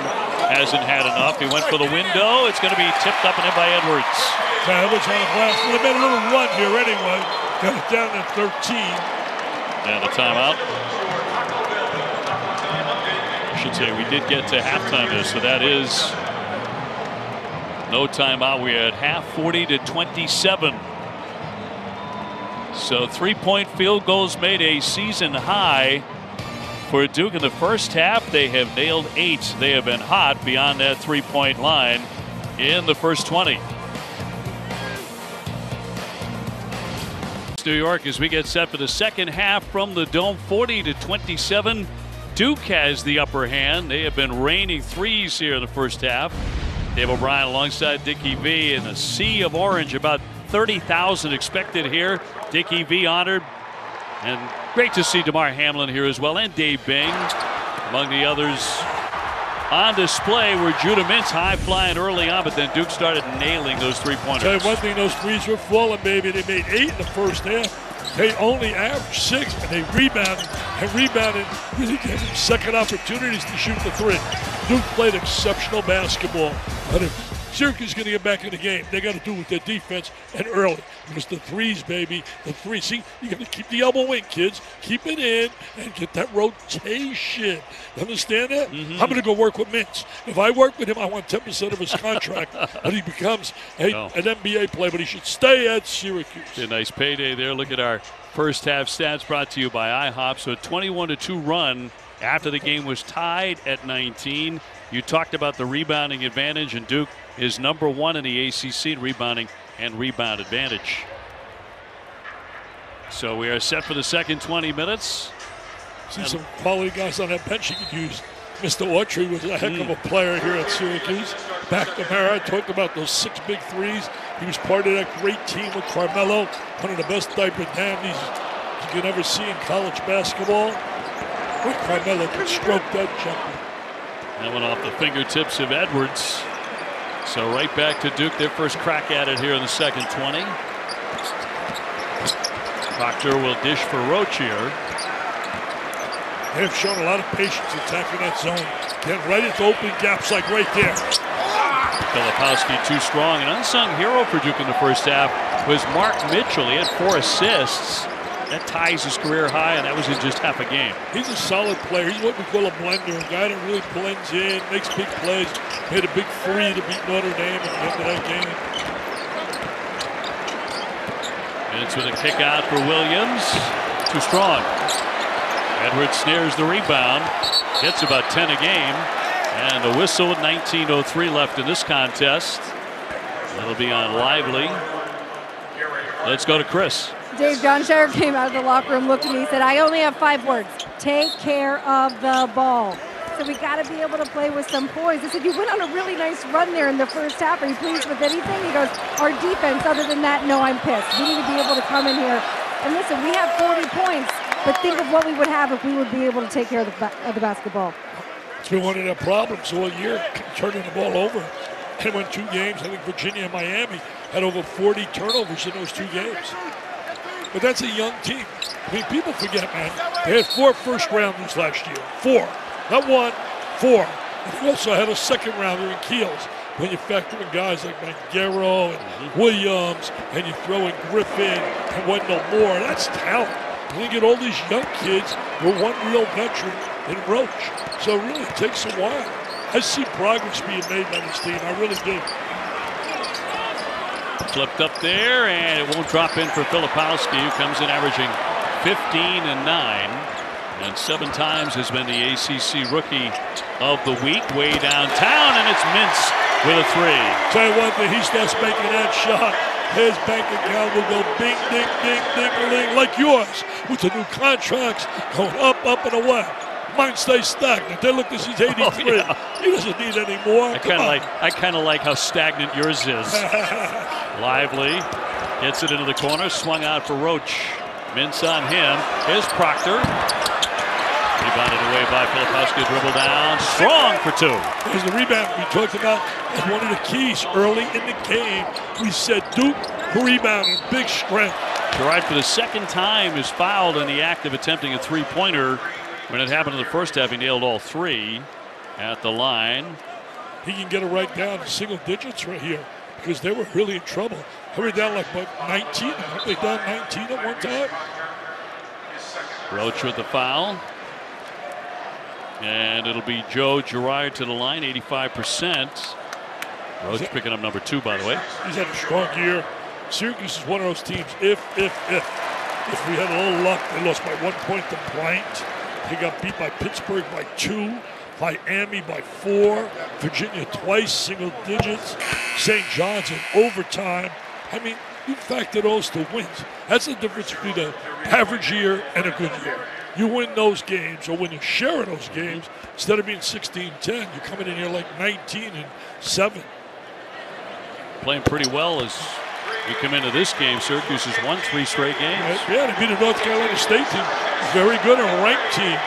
S1: hasn't had enough. He went for the window. It's going to be tipped up and in by Edwards.
S2: Edwards on the glass. Well, they made a little run here anyway. Got it down to 13.
S1: And a timeout. I should say we did get to halftime there, so that is no timeout. We're at half, 40-27. So 3-point field goals made a season high for Duke in the first half. They have nailed 8. They have been hot beyond that 3-point line in the first 20. New York as we get set for the second half from the Dome. 40-27. Duke has the upper hand. They have been raining threes here in the first half. Dave O'Brien alongside Dickie V in a sea of orange. About 30,000 expected here. Dickie V honored. And great to see DeMar Hamlin here as well, and Dave Bing among the others. On display were Judah Mintz, high flying early on, but then Duke started nailing those three-pointers.
S2: Tell you one thing, those threes were falling, baby. They made 8 in the first half. They only averaged 6, and they rebounded and rebounded. Really gave them second opportunities to shoot the three. Duke played exceptional basketball. But if Syracuse is going to get back in the game, they got to do with their defense and early. Because the threes, baby, the threes. See, you got to keep the elbow in, kids. Keep it in and get that rotation. You understand that? I'm going to go work with Mintz. If I work with him, I want 10% of his contract. But he becomes an NBA player, but he should stay at Syracuse.
S1: A nice payday there. Look at our first half stats brought to you by IHOP. So a 21-2 run after the game was tied at 19. You talked about the rebounding advantage, and Duke is number 1 in the ACC in rebounding and rebound advantage. So we are set for the second 20 minutes.
S2: See some quality guys on that bench you could use. Mr. Autry was a heck of a player here at Syracuse. McNamara, I talked about those 6 big threes. He was part of that great team with Carmelo, one of the best diaper dandies you can ever see in college basketball. With Carmelo could stroke that jumper.
S1: That went off the fingertips of Edwards. So right back to Duke, their first crack at it here in the second 20. Proctor will dish for Roach here.
S2: They have shown a lot of patience attacking that zone. Get right into open gaps like right there.
S1: Filipowski too strong. An unsung hero for Duke in the first half was Mark Mitchell. He had 4 assists. That ties his career high, and that was in just half a game.
S2: He's a solid player. He's what we call a blender, a guy that really blends in, makes big plays. Made a big 3 to beat Notre Dame at the end of that game.
S1: It's with a kick out for Williams. Too strong. Edwards snares the rebound. Gets about 10 a game. And a whistle with 19:03 left in this contest. That'll be on Lively. Let's go to Chris.
S6: Dave, John Shire came out of the locker room, looked at me, he said, I only have 5 words. Take care of the ball. So we got to be able to play with some poise. I said, you went on a really nice run there in the first half. Are you pleased with anything? He goes, our defense, other than that, no, I'm pissed. We need to be able to come in here. And listen, we have 40 points, but think of what we would have if we would be able to take care of the basketball.
S2: It's been one of their problems all year, turning the ball over. and won 2 games. I think Virginia and Miami had over 40 turnovers in those 2 games. But that's a young team. I mean, people forget, man. They had 4 first-rounders last year. 4. Not 1, 4. And they also had a second-rounder in Keels. When you factor in guys like Mangero and Williams, and you throw in Griffin and Wendell Moore, that's talent. And you get all these young kids with one real veteran in Roach. So it really takes a while. I see progress being made by this team. I really do.
S1: Flipped up there, and it won't drop in for Filipowski, who comes in averaging 15 and 9. And 7 times has been the ACC Rookie of the Week. Way downtown, and it's Mintz with a 3.
S2: Tell you one thing, he starts making that shot. His bank account will go bing, ding, ding, ding, ding, like yours, with the new contracts going up, up, and away. Mine stays stagnant. They look as he's 83. Oh, yeah. He doesn't need any more.
S1: I kind of like how stagnant yours is. Lively gets it into the corner, swung out for Roach. Mintz on him. Here's Proctor. Rebounded away by Filipowski, dribble down, strong for 2.
S2: There's the rebound we talked about as one of the keys early in the game. We said Duke rebounding, big strength.
S1: Gerard, for the second time, is fouled in the act of attempting a 3-pointer. When it happened in the first half, he nailed all 3 at the line.
S2: He can get it right down to single digits right here because they were really in trouble. They were down like about 19. Weren't they down 19 at one time?
S1: Roach with the foul. And it'll be Joe Girard to the line, 85%. Roach picking up number 2, by the way.
S2: He's had a strong year. Syracuse is one of those teams, if we had a little luck, they lost by 1 point to Bryant. They got beat by Pittsburgh by 2, Miami by 4, Virginia twice, single digits, St. John's in overtime. I mean, you factor those to wins. That's the difference between an average year and a good year. You win those games, or when you share those games, instead of being 16-10, you're coming in here like 19-7.
S1: Playing pretty well as we come into this game. Syracuse has won 3 straight games.
S2: Yeah, they beat the North Carolina State team. Very good and a ranked team.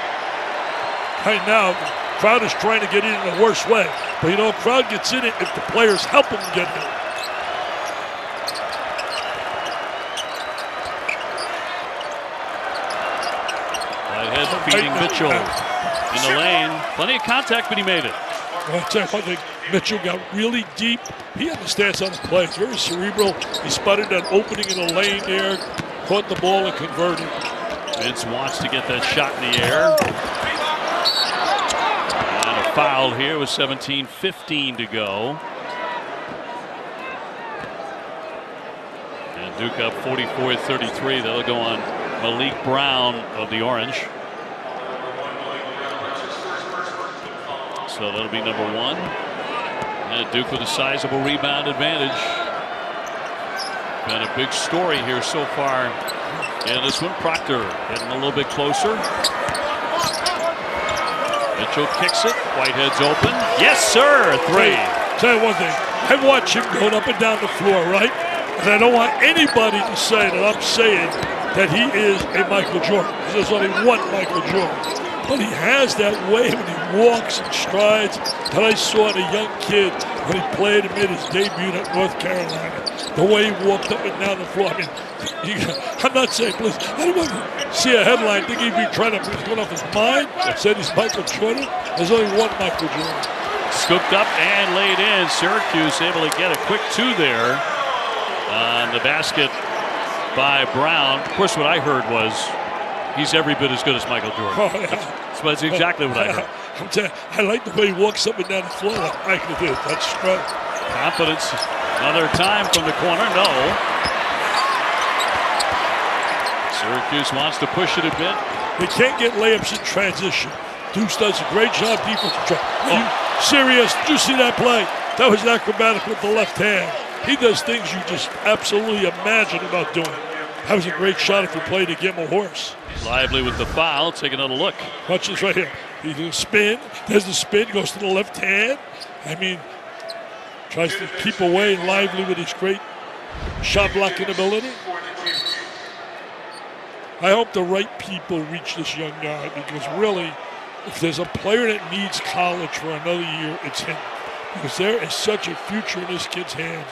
S2: Right now, Crowd is trying to get in a worse way. But you know, Crowd gets in it if the players help him get in it.
S1: Whitehead feeding Mitchell in the lane. Plenty of contact, but he made it.
S2: Well, I'll tell you one thing, Mitchell got really deep. He understands how to play. Very cerebral. He spotted that opening in the lane there, caught the ball and converted.
S1: Vince wants to get that shot in the air. And a foul here with 17:15 to go. And Duke up 44-33. That'll go on Malik Brown of the Orange. So that'll be number 1. And Duke with a sizable rebound advantage. Been a big story here so far. And this one, Proctor getting a little bit closer. Mitchell kicks it. Whitehead's open. Yes, sir. 3.
S2: Tell you one thing. I watch him going up and down the floor, right? And I don't want anybody to say that I'm saying that he is a Michael Jordan. There's only one Michael Jordan. But he has that way when he walks and strides that I saw in a young kid when he played and made his debut at North Carolina. The way he walked up and down the floor. I mean, I'm not saying, please, I don't want to see a headline thinking he'd be trying to put it off his mind and said he's Michael Jordan. There's only one Michael Jordan.
S1: Scooped up and laid in. Syracuse able to get a quick 2 there on the basket by Brown. Of course, what I heard was he's every bit as good as Michael Jordan.
S2: Oh, yeah.
S1: That's exactly what I heard.
S2: I'm telling you, I like the way he walks up and down the floor like Michael did. That's strong.
S1: Confidence. Another time from the corner. No. Syracuse wants to push it a bit.
S2: They can't get layups in transition. Deuce does a great job defense. Are you serious? Did you see that play? That was acrobatic with the left hand. He does things you just absolutely imagine about doing. That was a great shot if you played to give him a horse.
S1: Lively with the foul. Take another look.
S2: Watch this right here. He does a spin. There's the spin. Goes to the left hand. I mean, tries to keep away. Lively with his great shot blocking ability. I hope the right people reach this young guy because really, if there's a player that needs college for another year, it's him. because there is such a future in this kid's hands.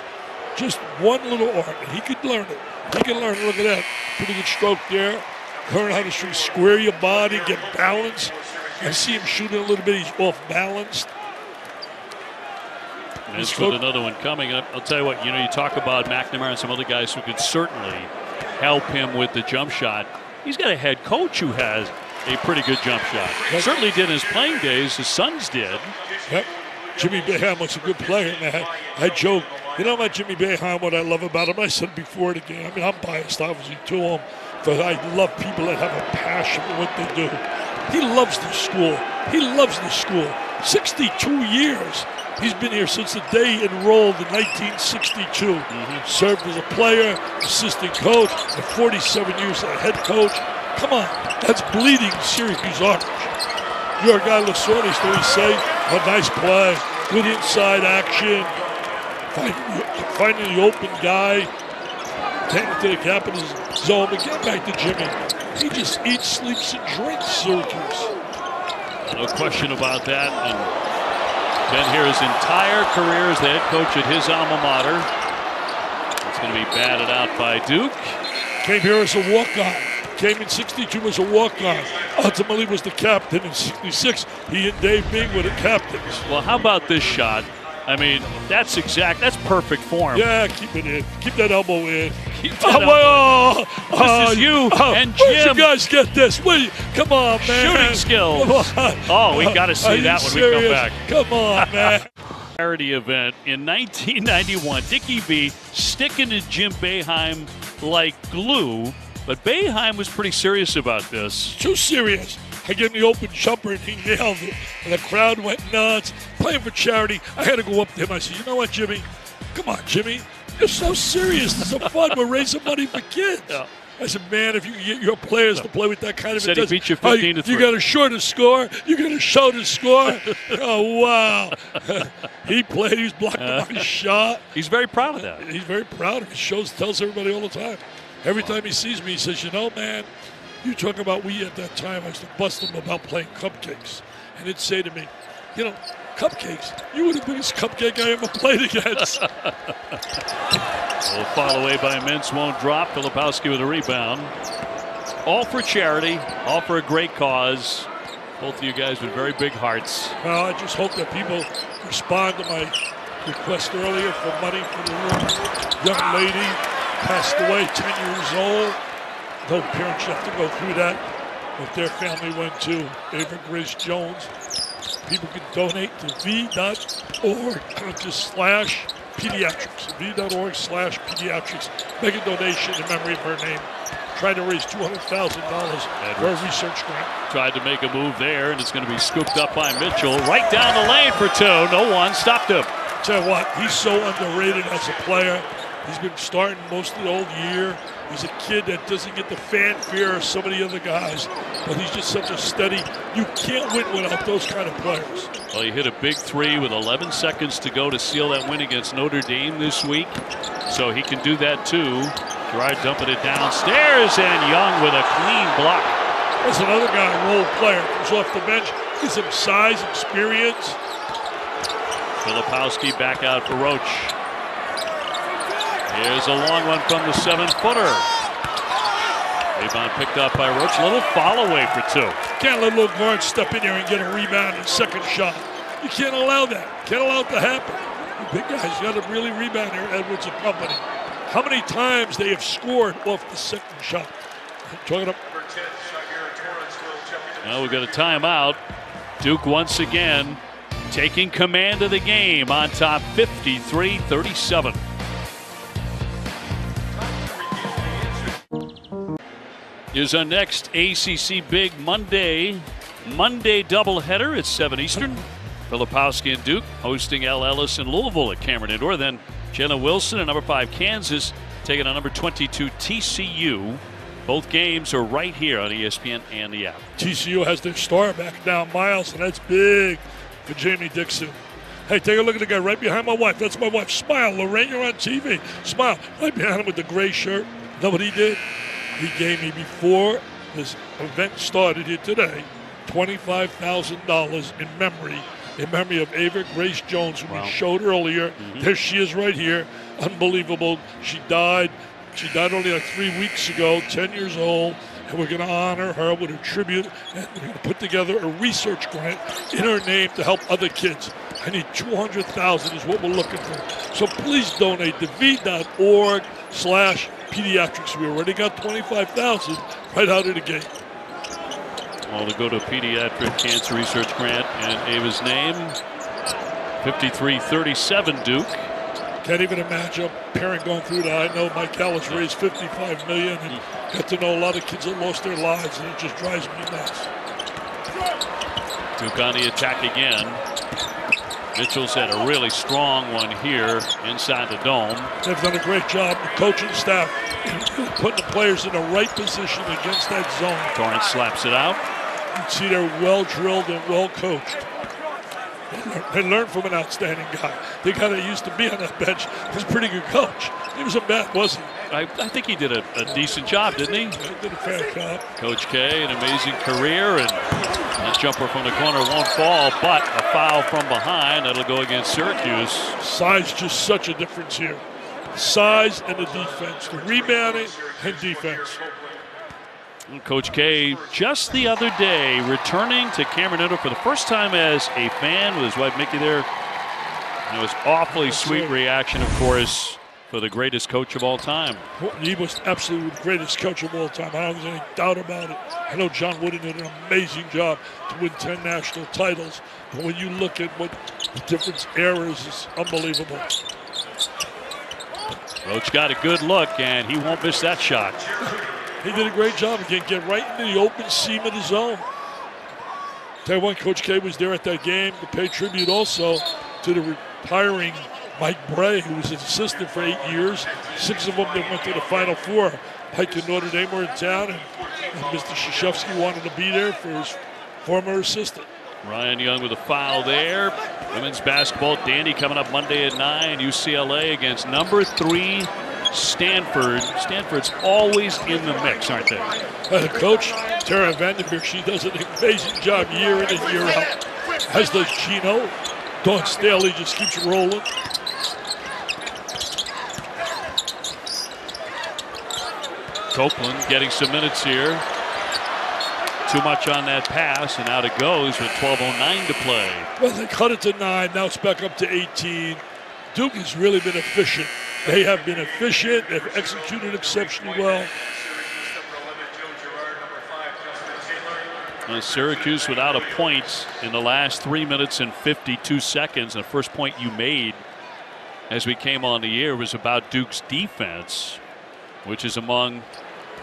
S2: Just one little art, and he could learn it. He can learn it. Look at that. Pretty good stroke there. Learn how to shoot, square your body, get balance. I see him shooting a little bit. He's off balanced.
S1: Vince with another one coming. I'll tell you what, you talk about McNamara and some other guys who could certainly help him with the jump shot. He's got a head coach who has a pretty good jump shot. Certainly did in his playing days. His sons did.
S2: Yep. Jimmy Boeheim was a good player, man. I joke. About Jimmy Boeheim, what I love about him, I said before the game. I mean, I'm biased, obviously, to him, but I love people that have a passion for what they do. He loves the school. He loves the school. 62 years. He's been here since the day he enrolled in 1962. Served as a player, assistant coach, and 47 years as a head coach. Come on, that's bleeding Syracuse orange. Your guy Lasorte, so he say, a nice play, good inside action. Finding the open guy, taking it to the Capitals zone, but get back to Jimmy. He just eats, sleeps, and drinks Syracuse.
S1: No question about that. And been here his entire career as the head coach at his alma mater. It's going to be batted out by Duke.
S2: Came here as a walk-on. Came in 62 as a walk-on. Ultimately was the captain in 66. He and Dave Bing were the captains.
S1: Well, how about this shot? I mean, that's perfect form.
S2: Yeah, keep it in. Keep that elbow in.
S1: Keep that elbow. This is you and Jim.
S2: Where'd you guys get this? Come on, man.
S1: Shooting skills. Oh, we got to see that when we come back.
S2: Come on, man.
S1: Charity event in 1991. Dickie V sticking to Jim Boeheim like glue, but Boeheim was pretty serious about this.
S2: Too serious. I gave him the open jumper and he nailed it. And the crowd went nuts. Playing for charity. I had to go up to him. I said, you know what, Jimmy? Come on, Jimmy. You're so serious. This is so fun. We're raising money for kids. Yeah. I said, man, if you get your players to play with that kind of
S1: said he beat you 15-3.
S2: You got to show the score. You got to show the score. Oh, wow. He played. He was blocking my shot.
S1: He's very proud of that.
S2: He's very proud of it. He tells everybody all the time. Every time he sees me, he says, you know, man, you talk about we at that time, I used to bust him about playing cupcakes. And he'd say to me, you know, cupcakes, you were the biggest cupcake I ever played against.
S1: Well, foul away by Mintz, won't drop. Filipowski with a rebound. All for charity, all for a great cause. Both of you guys with very big hearts.
S2: Well, I just hope that people respond to my request earlier for money for the young lady passed away, 10 years old. No parents have to go through that. If their family went to Ava Grace Jones, people can donate to v.org/pediatrics. v.org/pediatrics. Make a donation in memory of her name. Trying to raise $200,000 for a research grant.
S1: Tried to make a move there, and it's going to be scooped up by Mitchell. Right down the lane for two. No one. Stopped him.
S2: Tell you what, he's so underrated as a player. He's been starting most of the old year. He's a kid that doesn't get the fanfare of some of the other guys, but he's just such a steady. You can't win without those kind of players.
S1: Well, he hit a big three with 11 seconds to go to seal that win against Notre Dame this week, so he can do that too. Gerard dumping it downstairs, and Young with a clean block.
S2: There's another guy, role player, comes off the bench. Gives him size, experience.
S1: Filipowski back out for Roach. Here's a long one from the 7-footer. Rebound picked up by Roach. A little foul away for two.
S2: Can't let little guards step in there and get a rebound and second shot. You can't allow that. Can't allow it to happen. The big guys got to really rebound here, Edwards and company. How many times they have scored off the second shot? Talking up.
S1: Now we've got a timeout. Duke once again taking command of the game on top 53-37. Is our next ACC Big Monday doubleheader at 7 Eastern. Filipowski and Duke hosting L. Ellis and Louisville at Cameron Indoor. Then Jenna Wilson and number 5 Kansas taking on number 22 TCU. Both games are right here on ESPN and the app.
S2: TCU has their star back now, Miles, and that's big for Jamie Dixon. Hey, take a look at the guy right behind my wife. That's my wife. Smile, Lorraine, you're on TV. Smile. Right behind him with the gray shirt. Know what he did? He gave me, before this event started here today, $25,000 in memory in memory of Ava Grace Jones, who we showed earlier. There she is right here. Unbelievable. She died only like 3 weeks ago, 10 years old. And we're going to honor her with a tribute, and we're going to put together a research grant in her name to help other kids. I need $200,000 is what we're looking for. So please donate to v.org/pediatrics. We already got $25,000 right out of the gate.
S1: Well, to go to Pediatric Cancer Research Grant in Ava's name, 53-37 Duke.
S2: Can't even imagine a parent going through that. I know Mike Ellis raised $55 million and got to know a lot of kids that lost their lives, and it just drives me nuts.
S1: Duke on the attack again. Mitchell's had a really strong one here inside the dome.
S2: They've done a great job, the coaching staff, putting the players in the right position against that zone.
S1: Torrance slaps it out.
S2: You can see they're well drilled and well coached. They learned from an outstanding guy. The guy that used to be on that bench was a pretty good coach. He wasn't bad, was he?
S1: I think he did a decent job, didn't he?
S2: He did a fair job.
S1: Coach K, an amazing career, and that jumper from the corner won't fall, but a foul from behind. That'll go against Syracuse.
S2: Size just such a difference here. Size and the defense, the rebounding and defense.
S1: Coach K just the other day returning to Cameron Indoor for the first time as a fan with his wife Mickey there. And it was awfully sweet reaction, of course, for the greatest coach of all time.
S2: He was absolutely the greatest coach of all time. I don't think there's any doubt about it. I know John Wooden did an amazing job to win 10 national titles. But when you look at what the different eras, it's unbelievable.
S1: Roach got a good look, and he won't miss that shot.
S2: He did a great job again, get right into the open seam of the zone. Tell you what, Coach K was there at that game to pay tribute also to the retiring Mike Bray, who was an assistant for 8 years. 6 of them that went to the Final Four. Pike and Notre Dame were in town, and Mr. Krzyzewski wanted to be there for his former assistant.
S1: Ryan Young with a foul there. Women's basketball, Dandy coming up Monday at 9. UCLA against number 3 Stanford. Stanford's always in the mix, aren't they?
S2: Coach Tara Vanderveer, she does an amazing job year in and year out. As does Gino. Dawn Staley just keeps rolling.
S1: Copeland getting some minutes here. Too much on that pass, and out it goes with 12:09 to play.
S2: Well, they cut it to 9. Now it's back up to 18. Duke has really been efficient. They have been efficient. They've executed exceptionally well.
S1: Syracuse without a point in the last 3 minutes and 52 seconds. And the first point you made as we came on the air was about Duke's defense, which is among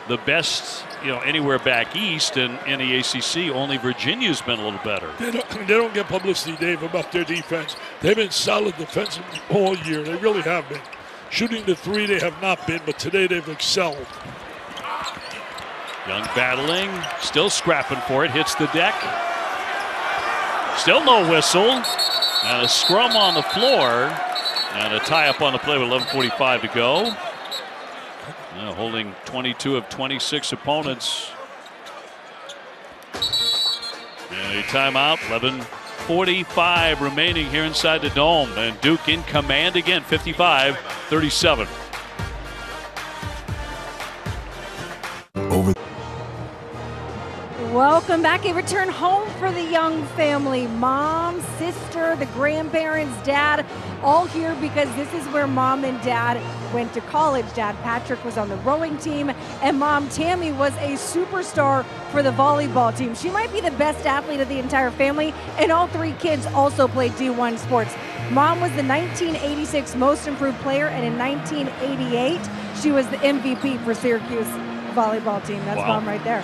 S1: the best, anywhere back east, and in the ACC, only Virginia's been a little better.
S2: They don't get publicity, Dave, about their defense. They've been solid defensively all year. They really have been. Shooting the 3, they have not been, but today they've excelled.
S1: Young battling, still scrapping for it, hits the deck. Still no whistle, and a scrum on the floor, and a tie-up on the play with 11:45 to go. Holding 22 of 26 opponents. And a timeout, 11:45 remaining here inside the dome. And Duke in command again, 55-37.
S6: Welcome back. A return home for the Young family. Mom, sister, the grandparents, dad, all here because this is where mom and dad went to college. Dad Patrick was on the rowing team, and mom Tammy was a superstar for the volleyball team. She might be the best athlete of the entire family, and all 3 kids also played D1 sports. Mom was the 1986 most improved player, and in 1988, she was the MVP for Syracuse volleyball team. That's Mom right there.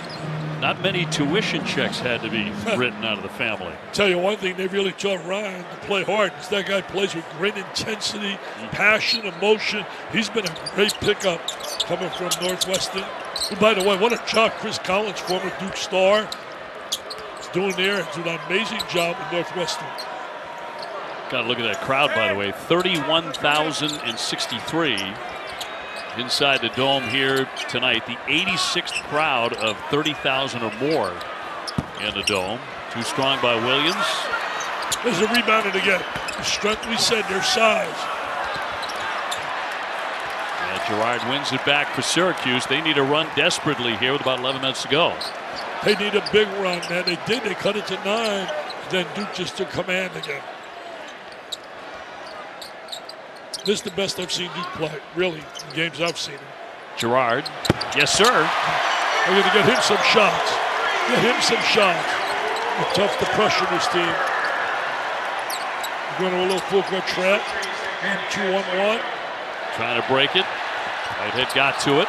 S1: Not many tuition checks had to be written out of the family.
S2: Tell you one thing, they really taught Ryan to play hard. That guy plays with great intensity, passion, emotion. He's been a great pickup coming from Northwestern. And by the way, what a job Chris Collins, former Duke star, is doing there. He's doing an amazing job with Northwestern.
S1: Got to look at that crowd, by the way. 31,063 inside the dome here tonight. The 86th crowd of 30,000 or more in the dome. Too strong by Williams.
S2: There's a rebound again. The strength we said, their size.
S1: And Girard wins it back for Syracuse. They need a run desperately here with about 11 minutes to go.
S2: They need a big run, man. They did. They cut it to 9. Then Duke just took command again. This is the best I've seen Duke play, really, in games I've seen him.
S1: Girard. Yes, sir.
S2: We're going to get him some shots. Get him some shots. It's tough to pressure this team. We're going to a little full court trap. 1-2-1-1.
S1: Trying to break it. Whitehead got to it.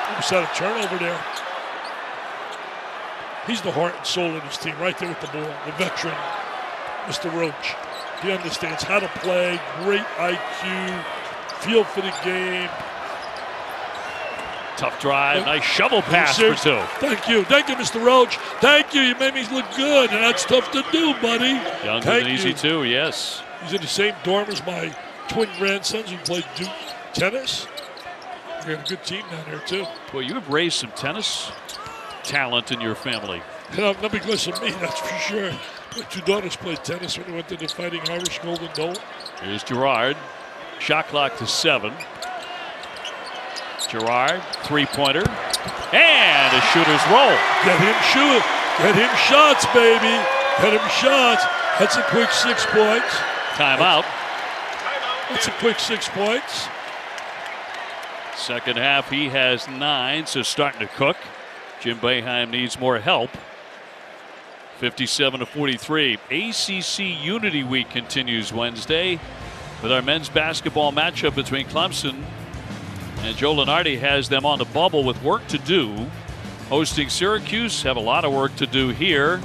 S2: Almost had a turnover there. He's the heart and soul of this team, right there with the ball. The veteran, Mr. Roach. He understands how to play, great IQ, feel for the game.
S1: Tough drive, nice shovel pass for 2.
S2: Thank you, Mr. Roach. Thank you, you made me look good, and that's tough to do, buddy.
S1: Younger than easy too, yes.
S2: He's in the same dorm as my twin grandsons who played Duke tennis. We got a good team down there too.
S1: Well, you have raised some tennis talent in your family.
S2: Not because of me, that's for sure. My 2 daughters played tennis when they went to the Fighting Irish Golden Dome.
S1: Here's Girard. Shot clock to 7. Girard, 3-pointer. And a shooter's roll.
S2: Get him shoot. Get him shots, baby. Get him shots. That's a quick 6 points.
S1: Timeout.
S2: That's a quick 6 points.
S1: Second half, he has 9, so starting to cook. Jim Boeheim needs more help. 57-43. ACC Unity Week continues Wednesday with our men's basketball matchup between Clemson and Joe Lunardi has them on the bubble with work to do. Hosting Syracuse, have a lot of work to do here.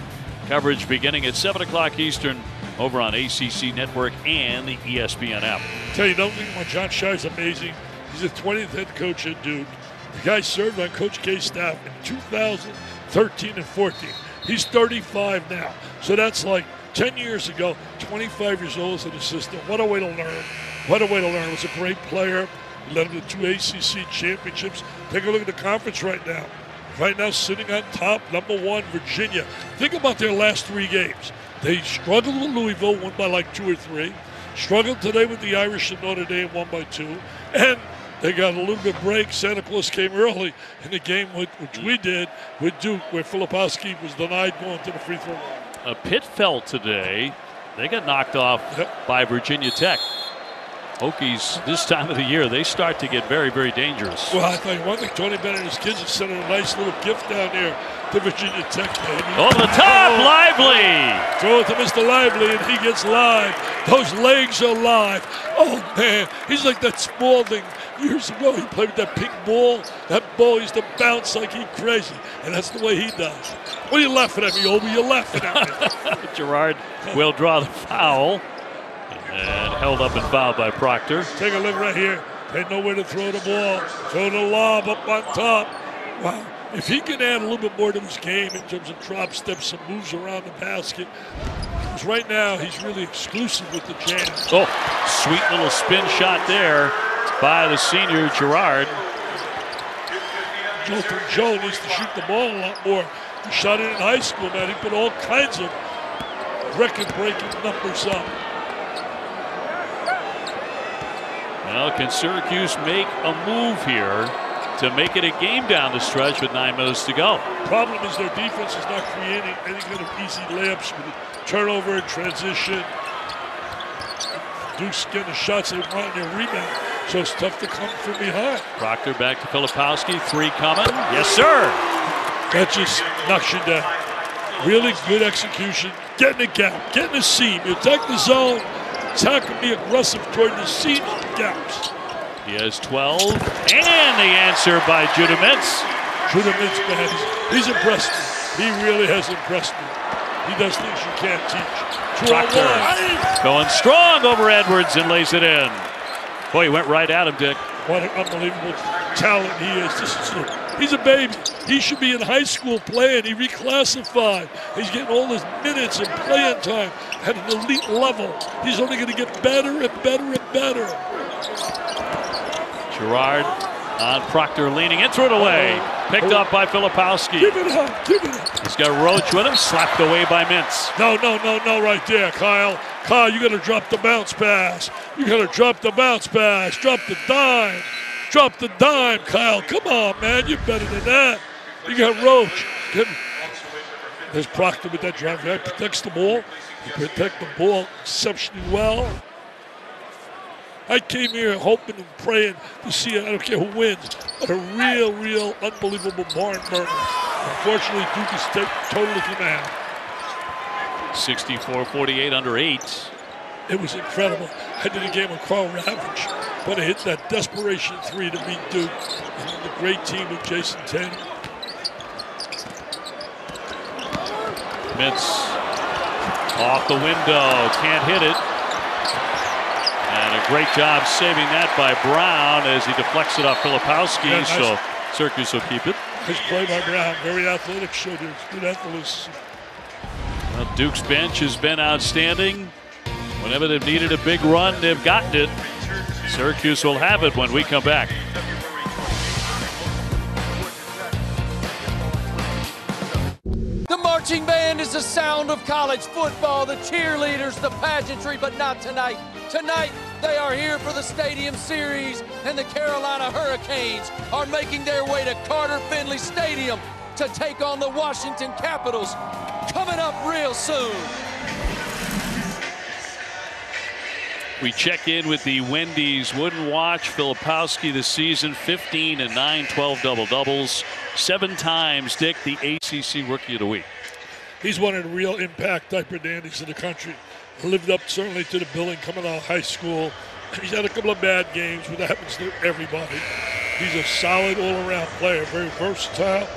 S1: Coverage beginning at 7 o'clock Eastern over on ACC Network and the ESPN app.
S2: Tell you, don't think about John Shire's amazing. He's the 20th head coach at Duke. The guy served on Coach K's staff in 2013 and 14. He's 35 now. So that's like 10 years ago, 25 years old as an assistant. What a way to learn. What a way to learn. He was a great player. He led him to 2 ACC championships. Take a look at the conference right now. Right now, sitting on top, #1, Virginia. Think about their last 3 games. They struggled with Louisville, won by like 2 or 3. Struggled today with the Irish and Notre Dame, won by 2. And they got a little bit of break. Santa Claus came early in the game, which we did with Duke, where Filipowski was denied going to the free throw line.
S1: Pitt fell today. They got knocked off by Virginia Tech. Hokies, this time of the year, they start to get very, very dangerous.
S2: Well, I tell you one thing, Tony Bennett and his kids have sent a nice little gift down there to Virginia Tech, baby.
S1: Over the top, Lively!
S2: Throw it to Mr. Lively, and he gets live. Those legs are live. Oh, man, he's like that Spalding. Years ago, he played with that pink ball. That ball used to bounce like he's crazy, and that's the way he does. What are you laughing at me, Obi? You're laughing at me.
S1: Girard will draw the foul. And held up and fouled by Proctor.
S2: Take a look right here. They know where to throw the ball. Throw the lob up on top. Wow. If he can add a little bit more to his game in terms of drop steps, some moves around the basket. Because right now, he's really exclusive with the jams.
S1: Oh, sweet little spin shot there by the senior Girard.
S2: Joe needs to shoot the ball a lot more. He shot it in high school, man. He put all kinds of record-breaking numbers up.
S1: Well, can Syracuse make a move here to make it a game down the stretch with 9 minutes to go?
S2: Problem is their defense is not creating any kind of easy layups with turnover and transition. Duke's getting the shots they want in their rebound, so it's tough to come from behind.
S1: Proctor back to Filipowski, 3 coming. Yes, sir.
S2: That just knocks you down. Really good execution. Get in the gap, get in the seam. You attack the zone. Attack and be aggressive toward the seams and gaps.
S1: He has 12. And the answer by Judah Mintz.
S2: Judah Mintz, man, he's impressed me. He really has impressed me. He does things you can't teach.
S1: Proctor going strong over Edwards and lays it in. Boy, he went right at him, Dick.
S2: What an unbelievable talent he is. He's a baby. He should be in high school playing. He reclassified. He's getting all his minutes and playing time at an elite level. He's only going to get better and better and better.
S1: Girard on Proctor leaning in, threw it away. Picked up by Filipowski.
S2: Give it up.
S1: He's got Roach with him, slapped away by Mintz.
S2: No, right there, Kyle. Kyle, you got to drop the bounce pass. Drop the dime. Drop the dime, Kyle. Come on, man. You're better than that. You got Roach. There's Proctor with that drive. He protects the ball. He protects the ball exceptionally well. I came here hoping and praying to see, I don't care who wins, but a real unbelievable barn burner. Unfortunately, Duke is totally command.
S1: 64-48 under 8.
S2: It was incredible. I did a game with Carl Ravage, but I hit that desperation 3 to beat Duke. And the great team with Jason Tatum.
S1: Mintz off the window, can't hit it. And a great job saving that by Brown as he deflects it off Filipowski,
S2: yeah, nice.
S1: So Syracuse will keep it.
S2: Nice play by Brown, very athletic, showed his good athleticism.
S1: Well, Duke's bench has been outstanding. Whenever they've needed a big run, they've gotten it. Syracuse will have it when we come back.
S13: The marching band is the sound of college football, the cheerleaders, the pageantry, but not tonight. Tonight, they are here for the Stadium Series, and the Carolina Hurricanes are making their way to Carter Finley Stadium to take on the Washington Capitals. Coming up real soon.
S1: We check in with the Wendy's Wooden Watch. Filipowski this season, 15 and 9, 12 double-doubles. 7 times, Dick, the ACC Rookie of the Week.
S2: He's one of the real impact type of dandies in the country. Lived up certainly to the billing coming out of high school. He's had a couple of bad games, but that happens to everybody. He's a solid all-around player, very versatile.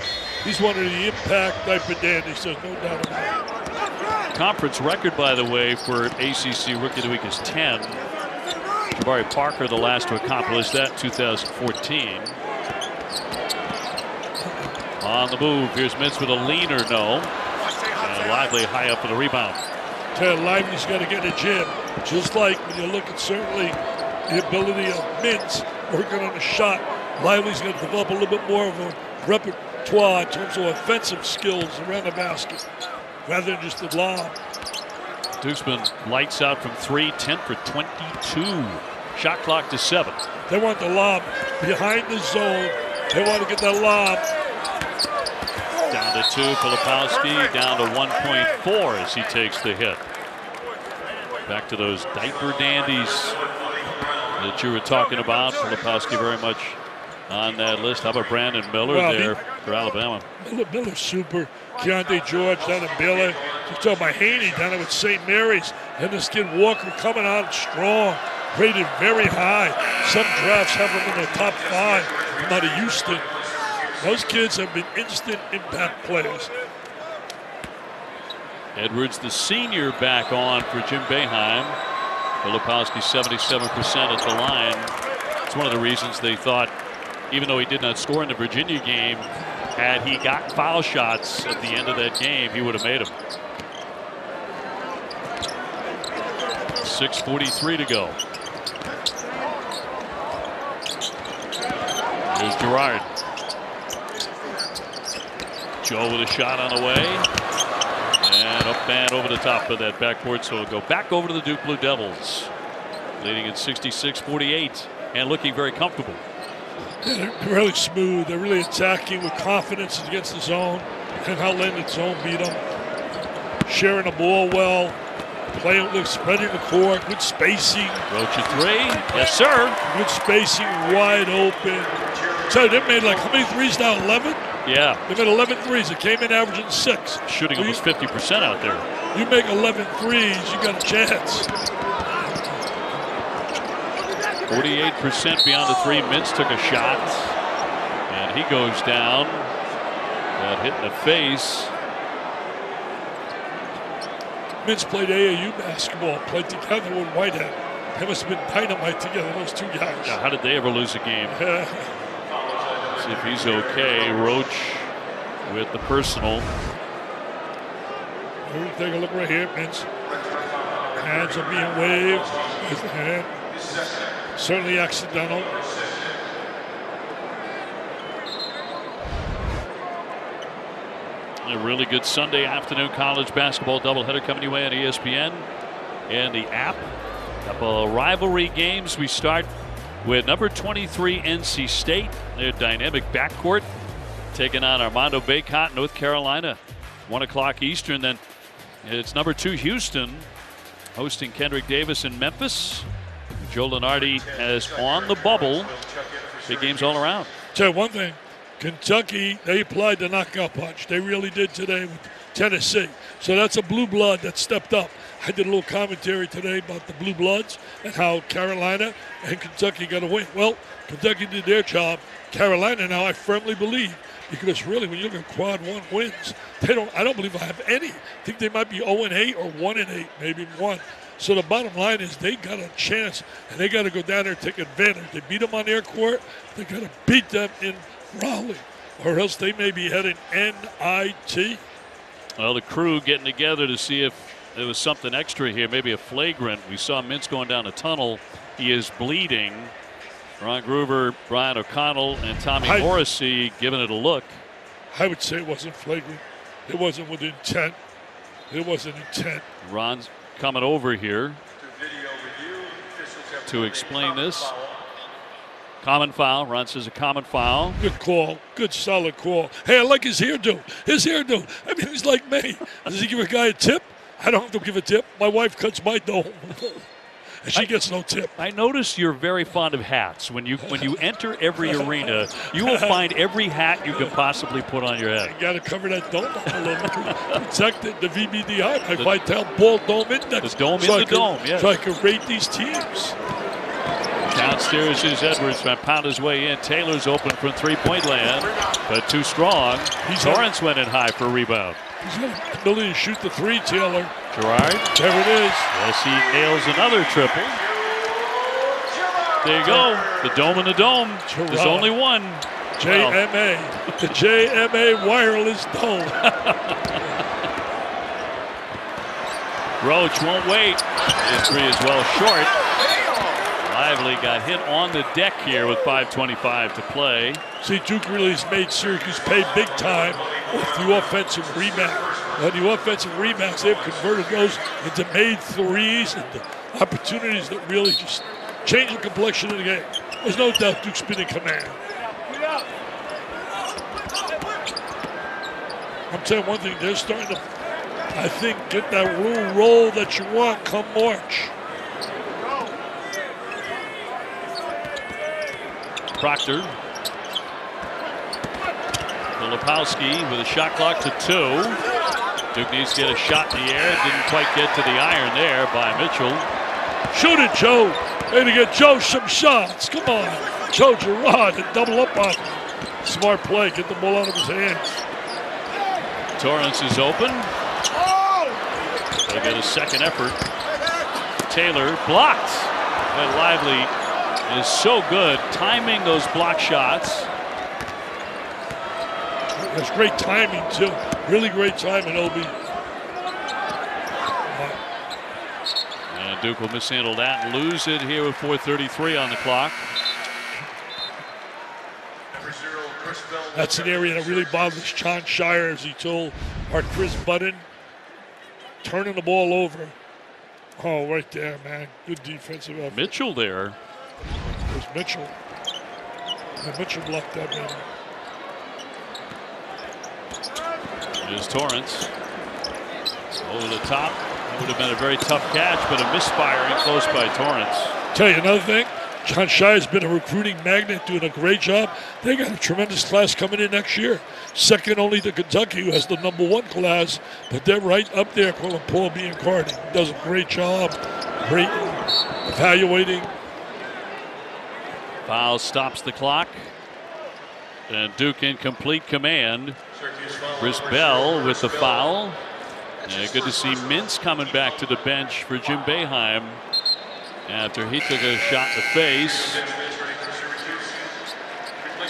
S2: He's one of the impact type of dandies, there's no doubt about it.
S1: Conference record, by the way, for ACC Rookie of the Week is 10. Jabari Parker, the last to accomplish that, 2014. On the move, here's Mintz with a leaner, no. And Lively high up for the rebound.
S2: Ted Lively's got to get a gym. Just like when you look at certainly the ability of Mintz working on a shot, Lively's got to develop a little bit more of a repertoire in terms of offensive skills around the basket, rather than just the lob.
S1: Duke's been lights out from 3, 10 for 22. Shot clock to 7.
S2: They want the lob behind the zone. They want to get that lob.
S1: Down to 2, Filipowski down to 1.4 as he takes the hit. Back to those diaper dandies that you were talking about. Filipowski very much on that list. How about Brandon Miller there for Alabama?
S2: Miller's super. Keontae George down in Baylor. Just talking about Haney down there with St. Mary's. And this kid Walker coming out strong. Rated very high. Some drafts have him in the top 5 from out of Houston. Those kids have been instant impact players.
S1: Edwards, the senior, back on for Jim Boeheim. Filipowski 77% at the line. It's one of the reasons they thought, even though he did not score in the Virginia game, had he got foul shots at the end of that game, he would have made them. 6:43 to go. Here's Gerard. Joe with a shot on the way. And up and over the top of that backboard, so it'll go back over to the Duke Blue Devils. Leading at 66-48 and looking very comfortable.
S2: They're really smooth. They're really attacking with confidence against the zone and not letting the zone beat them. Sharing the ball well. Playing, spreading the court. Good spacing.
S1: Roach at 3. Yes, sir.
S2: Good spacing. Wide open. So they made like how many threes now? 11?
S1: Yeah.
S2: They made 11 threes. It came in averaging 6.
S1: Shooting almost 50% out there.
S2: You make 11 threes, you got a chance.
S1: 48% beyond the 3. Mintz took a shot. And he goes down. Got hit in the face.
S2: Mintz played AAU basketball, played together with Whitehead. They must have been dynamite together, those two guys.
S1: Now, how did they ever lose a game? See if he's okay. Roach with the personal.
S2: Take a look right here, Mintz. Hands are being waved. There's the hand. Certainly accidental.
S1: A really good Sunday afternoon college basketball doubleheader coming your way on ESPN and the app. A couple of rivalry games. We start with number 23 NC State. Their dynamic backcourt taking on Armando Bacot, North Carolina. 1 o'clock Eastern. Then it's number 2 Houston hosting Kendrick Davis in Memphis. Joe Lunardi has on the bubble. Big games all around.
S2: Tell you one thing. Kentucky, they applied the knockout punch. They really did today with Tennessee. So that's a blue blood that stepped up. I did a little commentary today about the blue bloods and how Carolina and Kentucky got to win. Well, Kentucky did their job. Carolina now, I firmly believe, because really when you look at quad 1 wins, I don't believe I have any. I think they might be 0-8 or 1-8, maybe 1. So the bottom line is they got a chance, and they got to go down there and take advantage. They beat them on their court. They got to beat them in Raleigh, or else they may be heading NIT.
S1: Well, the crew getting together to see if there was something extra here, maybe a flagrant. We saw Mintz going down a tunnel. He is bleeding. Ron Groover, Brian O'Connell, and Tommy Morrissey giving it a look.
S2: I would say it wasn't flagrant. It wasn't with intent. It wasn't intent.
S1: Ron's coming over here to explain this. Common foul. Ron says a common foul.
S2: Good call. Good, solid call. Hey, I like his hairdo. His hairdo. I mean, he's like me. Does he give a guy a tip? I don't have to give a tip. My wife cuts my dome. And she gets no tip.
S1: I notice you're very fond of hats. When you enter every arena, you will find every hat you can possibly put on your head.
S2: You got to cover that dome up a little bit. Protect it, the VBDI, my Vital Ball Dome Index.
S1: The dome in the dome, yes.
S2: So I can rate these teams.
S1: Downstairs is Edwards trying to pound his way in. Taylor's open from three-point land, but too strong. Torrance went in high for a rebound.
S2: He's got the ability to shoot the three, Taylor.
S1: Gerard.
S2: There it is.
S1: Yes, he nails another triple. There you go. The dome in the dome. Gerard. There's only one.
S2: JMA. The JMA wireless dome.
S1: Roach won't wait. His three is well short. Lively got hit on the deck here with 5:25 to play.
S2: See, Duke really has made Syracuse pay big time with the offensive rebound. On the offensive rebounds, they've converted those into made threes and opportunities that really just change the complexion of the game. There's no doubt Duke's been in command. I'm telling you one thing, they're starting to, I think, get that roll that you want come March.
S1: Proctor. Filipowski with a shot clock to 2. Duke needs to get a shot in the air. Didn't quite get to the iron there by Mitchell.
S2: Shoot it, Joe. Way to get Joe some shots. Come on. Joe Girard and double up on him. Smart play. Get the ball out of his hands.
S1: Torrance is open. They get a second effort. Taylor blocked. But Lively is so good timing those block shots.
S2: That's great timing too. Really great timing, OB.
S1: And Duke will mishandle that and lose it here with 4:33 on the clock.
S2: That's an area that really bothers John Shire, as he told our Chris Budden. Turning the ball over. Oh, right there, man. Good defensive effort.
S1: Mitchell there.
S2: There's Mitchell. And Mitchell blocked that man.
S1: Here's Torrance. Over the top. It would have been a very tough catch, but a misfiring close by Torrance.
S2: Tell you another thing. John Shire's been a recruiting magnet, doing a great job. They got a tremendous class coming in next year. Second only to Kentucky, who has the #1 class, but they're right up there calling Paul Biancardi. He does a great job, great evaluating.
S1: Foul stops the clock. And Duke in complete command. Chris Bell with the foul. And good to see Mintz coming back to the bench for Jim Boeheim after he took a shot in the face.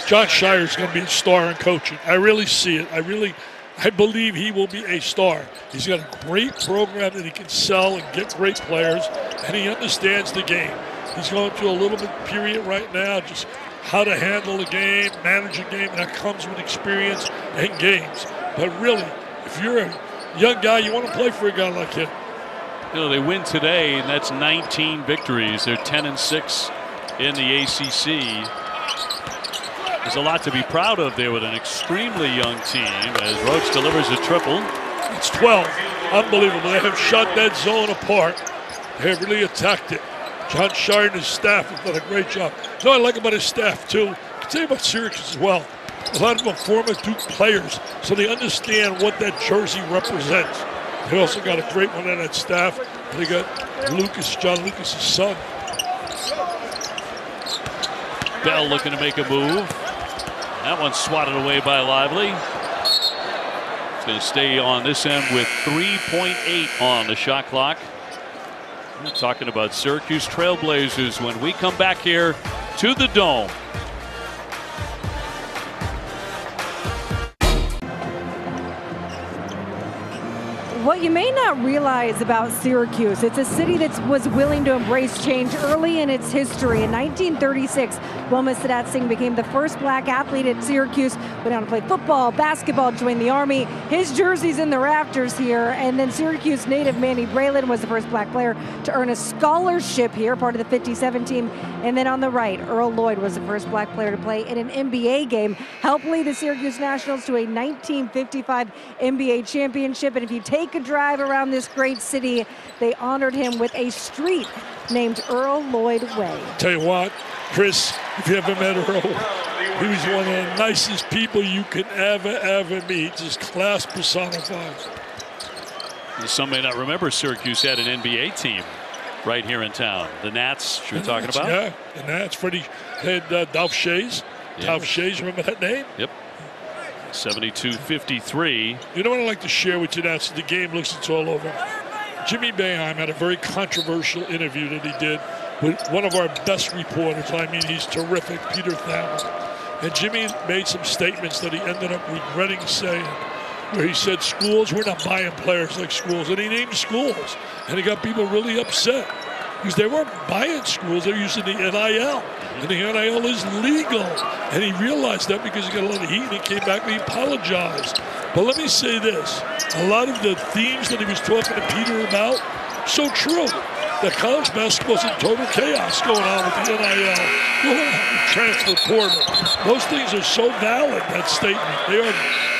S2: John Shire's going to be a star in coaching. I really see it. I believe he will be a star. He's got a great program that he can sell and get great players, and he understands the game. He's going through a little bit period right now, just how to handle the game, manage a game, and that comes with experience and games. But really, If you're a young guy, you want to play for a guy like him.
S1: You know, they win today, and that's 19 victories. They're 10-6 in the ACC. There's a lot to be proud of there with an extremely young team as Roach delivers a triple.
S2: It's 12. Unbelievable. They have shot that zone apart. They have really attacked it. John Shire and his staff have done a great job. You know what I like about his staff, too? I can tell you about Syracuse as well. A lot of them are former Duke players, so they understand what that jersey represents. They also got a great one on that staff. They got Lucas, John Lucas' son.
S1: Bell looking to make a move. That one's swatted away by Lively. It's going to stay on this end with 3.8 on the shot clock. We're talking about Syracuse Trailblazers when we come back here to the Dome.
S6: What you may not realize about Syracuse, it's a city that was willing to embrace change early in its history. In 1936, Wilma Sadat Singh became the first black athlete at Syracuse, went on to play football, basketball, joined the Army. His jersey's in the rafters here. And then Syracuse native Manny Braylon was the first black player to earn a scholarship here, part of the 57 team. And then on the right, Earl Lloyd was the first black player to play in an NBA game, helped lead the Syracuse Nationals to a 1955 NBA championship. And if you take a drive around this great city, they honored him with a street named Earl Lloyd Way.
S2: Tell you what, Chris, if you ever met Earl, he was one of the nicest people you could ever meet. Just class personified.
S1: Some may not remember Syracuse had an NBA team right here in town. The Nats, you're talking about?
S2: Yeah, the Nats. Freddie had Dolph Shays. Yeah. Dolph Shays, remember that name?
S1: Yep. 72-53.
S2: You know what I'd like to share with you now? So the game looks it's all over. Jimmy Boeheim had a very controversial interview that he did with one of our best reporters. I mean, he's terrific, Peter Thamel. And Jimmy made some statements that he ended up regretting saying, where he said schools, we're not buying players like schools. And he named schools. And he got people really upset. Because they weren't buying schools, they were using the NIL. And the NIL is legal. And he realized that because he got a lot of heat and he came back and he apologized. But let me say this. A lot of the themes that he was talking to Peter about, so true. That college basketball's in total chaos going on with the NIL. The transfer portal. Those things are so valid, that statement. They are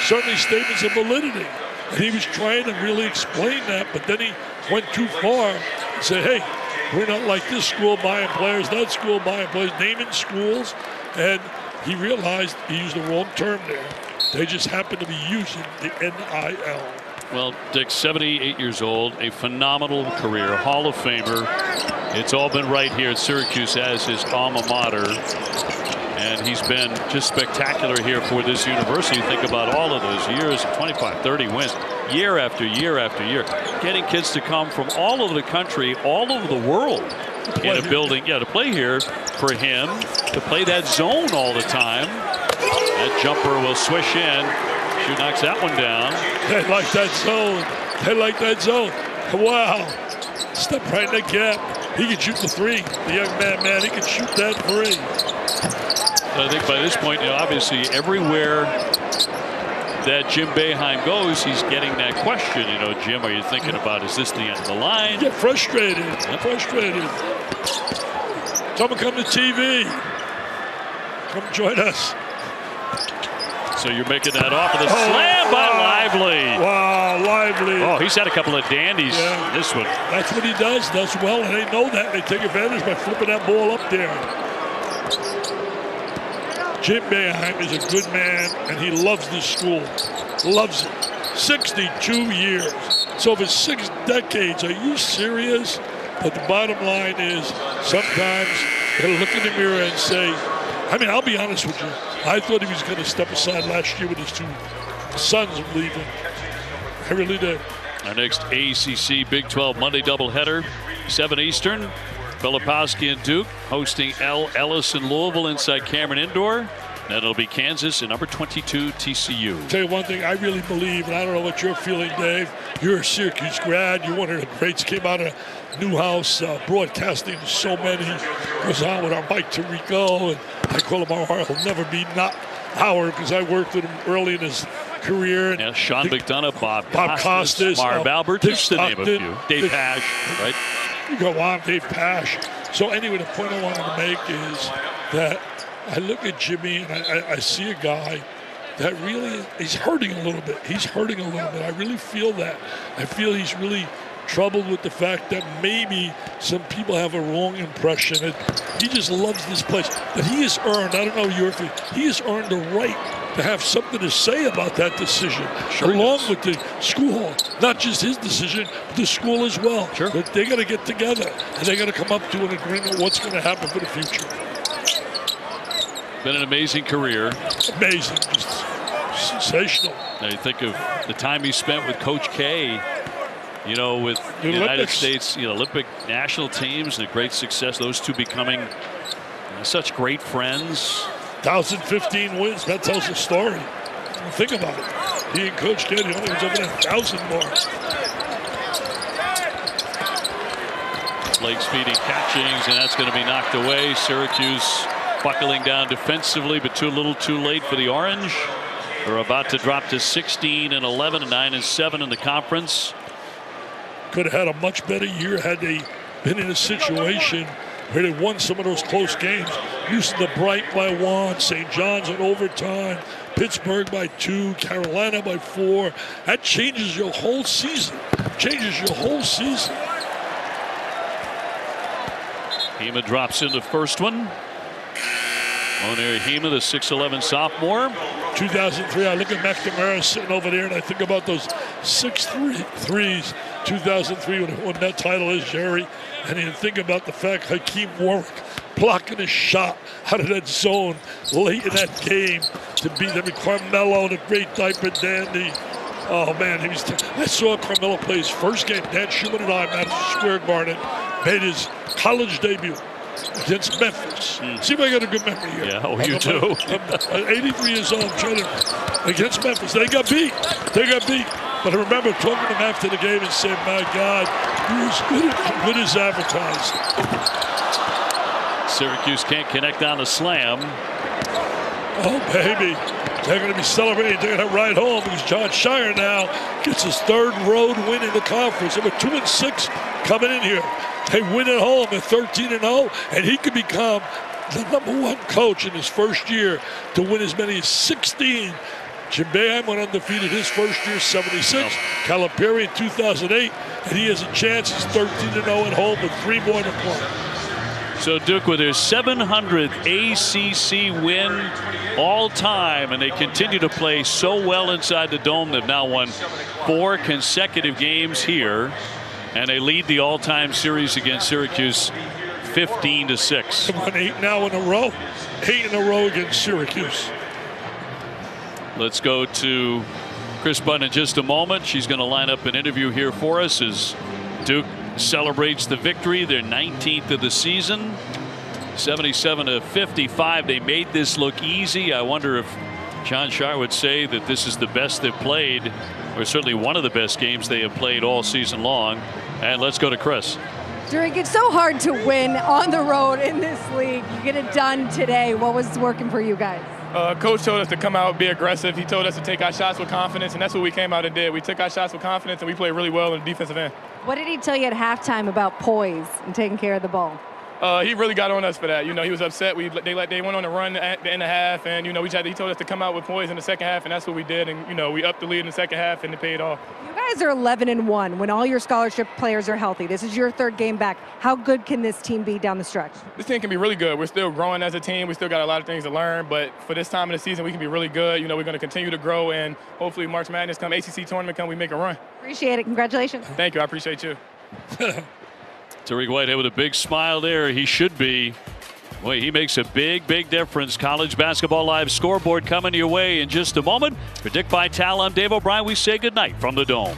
S2: certainly statements of validity. And he was trying to really explain that, but then he went too far and said, hey, we're not like this school buying players, that school buying players, naming schools. And he realized he used the wrong term there. They just happen to be using the NIL.
S1: Well, Dick's 78 years old, a phenomenal career, Hall of Famer. It's all been right here at Syracuse as his alma mater. And he's been just spectacular here for this university. Think about all of those years, 25, 30 wins, year after year after year. Getting kids to come from all over the country, all over the world in a building, to play here for him, to play that zone all the time. That jumper will swish in. She knocks that one down.
S2: They like that zone. They like that zone. Wow. Step right in the gap. He can shoot the three. The young man, he can shoot that three.
S1: I think by this point, obviously everywhere that Jim Boeheim goes, he's getting that question. Jim, are you thinking about, is this the end of the line?
S2: Get frustrated. Frustrated. Someone come to TV. Come join us.
S1: So you're making that off of the slam by Lively.
S2: Wow, Lively.
S1: Oh, he's had a couple of dandies.
S2: Yeah.
S1: This one.
S2: That's what he does well, and they know that. They take advantage by flipping that ball up there. Jim Boeheim is a good man, and he loves this school. Loves it. 62 years. It's over 6 decades. Are you serious? But the bottom line is, sometimes you look in the mirror and say, I'll be honest with you. I thought he was going to step aside last year with his 2 sons leaving. I really did.
S1: Our next ACC Big 12 Monday doubleheader, 7 Eastern. Filipowski and Duke hosting L. Ellis and Louisville inside Cameron Indoor. Then it'll be Kansas and number 22 TCU.
S2: I'll tell you one thing, I really believe, and I don't know what you're feeling, Dave. You're a Syracuse grad. You're one of the greats. Came out of Newhouse broadcasting. So many. Was on with our Mike Tirico, and I call him our He'll never be not our, because I worked with him early in his career.
S1: Yeah, Sean McDonough, Bob
S2: Costas,
S1: Marv Albert, just to name a few. Dave Pasch, right?
S2: You go on, Dave Pasch. So anyway, the point I wanted to make is that I look at Jimmy and I see a guy that really, he's hurting a little bit. He's hurting a little bit. I really feel that. I feel he's really troubled with the fact that maybe some people have a wrong impression. That he just loves this place. But he has earned, I don't know your opinion, he has earned the right to have something to say about that decision, along with the school. Not just his decision, but the school as well.
S1: Sure.
S2: But they got to get together, and they got to come up to an agreement what's going to happen for the future.
S1: Been an amazing career.
S2: Amazing, just sensational.
S1: Now you think of the time he spent with Coach K, you know, with the United States, Olympic national teams, and a great success. Those two becoming such great friends.
S2: 1,015 wins. That tells the story. Think about it. He and Coach K, he only was over that 1,000 mark.
S1: Blake's feeding catchings, and that's going to be knocked away. Syracuse buckling down defensively, but too little too late for the Orange. They're about to drop to 16-11 and 9-7 in the conference.
S2: Could have had a much better year had they been in a situation where they won some of those close games. Houston to Bright by 1, St. John's in overtime, Pittsburgh by 2, Carolina by 4. That changes your whole season. Changes your whole season.
S1: Hema drops in the first one. Onary Hema, the 6'11 sophomore.
S2: 2003, I look at McNamara sitting over there, and I think about those 6 threes. 2003 when he won that title as Jerry, and you think about the fact Hakeem Warwick blocking a shot out of that zone late in that game to beat them. Carmelo, the great diaper dandy. Oh man, I saw Carmelo play his first game. Dan Schumann and I, Madison Square Garden, made his college debut against Memphis. See if I got a good memory here.
S1: Yeah, oh, you do.
S2: I'm 83 years old, against Memphis. They got beat. But I remember talking to him after the game and saying, my God, he was good as advertised.
S1: Syracuse can't connect on a slam.
S2: Oh, baby. They're going to be celebrating. They're going to ride home because John Shire now gets his 3rd road win in the conference. They were 2-6 coming in here. They win at home at 13-0, and he could become the #1 coach in his first year to win as many as 16. Jim Boeheim went undefeated his first year, 76. Calipari in 2008, and he has a chance. He's 13-0 at home with 3 more to play.
S1: So Duke with their 700th ACC win all time, and they continue to play so well inside the Dome. They've now won 4 consecutive games here, and they lead the all-time series against Syracuse 15-6.
S2: They've won 8 now in a row. 8 in a row against Syracuse.
S1: Let's go to Chris Button in just a moment. She's going to line up an interview here for us as Duke celebrates the victory, their 19th of the season, 77-55. They made this look easy. I wonder if John Shire would say that this is the best they've played, or certainly one of the best games they have played all season long. And let's go to Chris.
S6: Drake, it's so hard to win on the road in this league. You get it done today. What was working for you guys?
S14: Coach told us to come out and be aggressive. He told us to take our shots with confidence, and that's what we came out and did. We took our shots with confidence, and we played really well in the defensive end.
S6: What did he tell you at halftime about poise and taking care of the ball?
S14: He really got on us for that. He was upset. They went on a run at the end of half, and he told us to come out with poise in the second half, and that's what we did. And we upped the lead in the second half, and it paid off.
S6: You guys are 11-1 when all your scholarship players are healthy. This is your 3rd game back. How good can this team be down the stretch?
S14: This team can be really good. We're still growing as a team. We still got a lot of things to learn, but for this time of the season, we can be really good. We're going to continue to grow, and hopefully March Madness come, ACC tournament come, we make a run.
S6: Appreciate it. Congratulations.
S14: Thank you. I appreciate you.
S1: Tariq Whitehead with a big smile there. He should be. Boy, he makes a big difference. College Basketball Live scoreboard coming your way in just a moment. For Dick Vitale, I'm Dave O'Brien. We say goodnight from the Dome.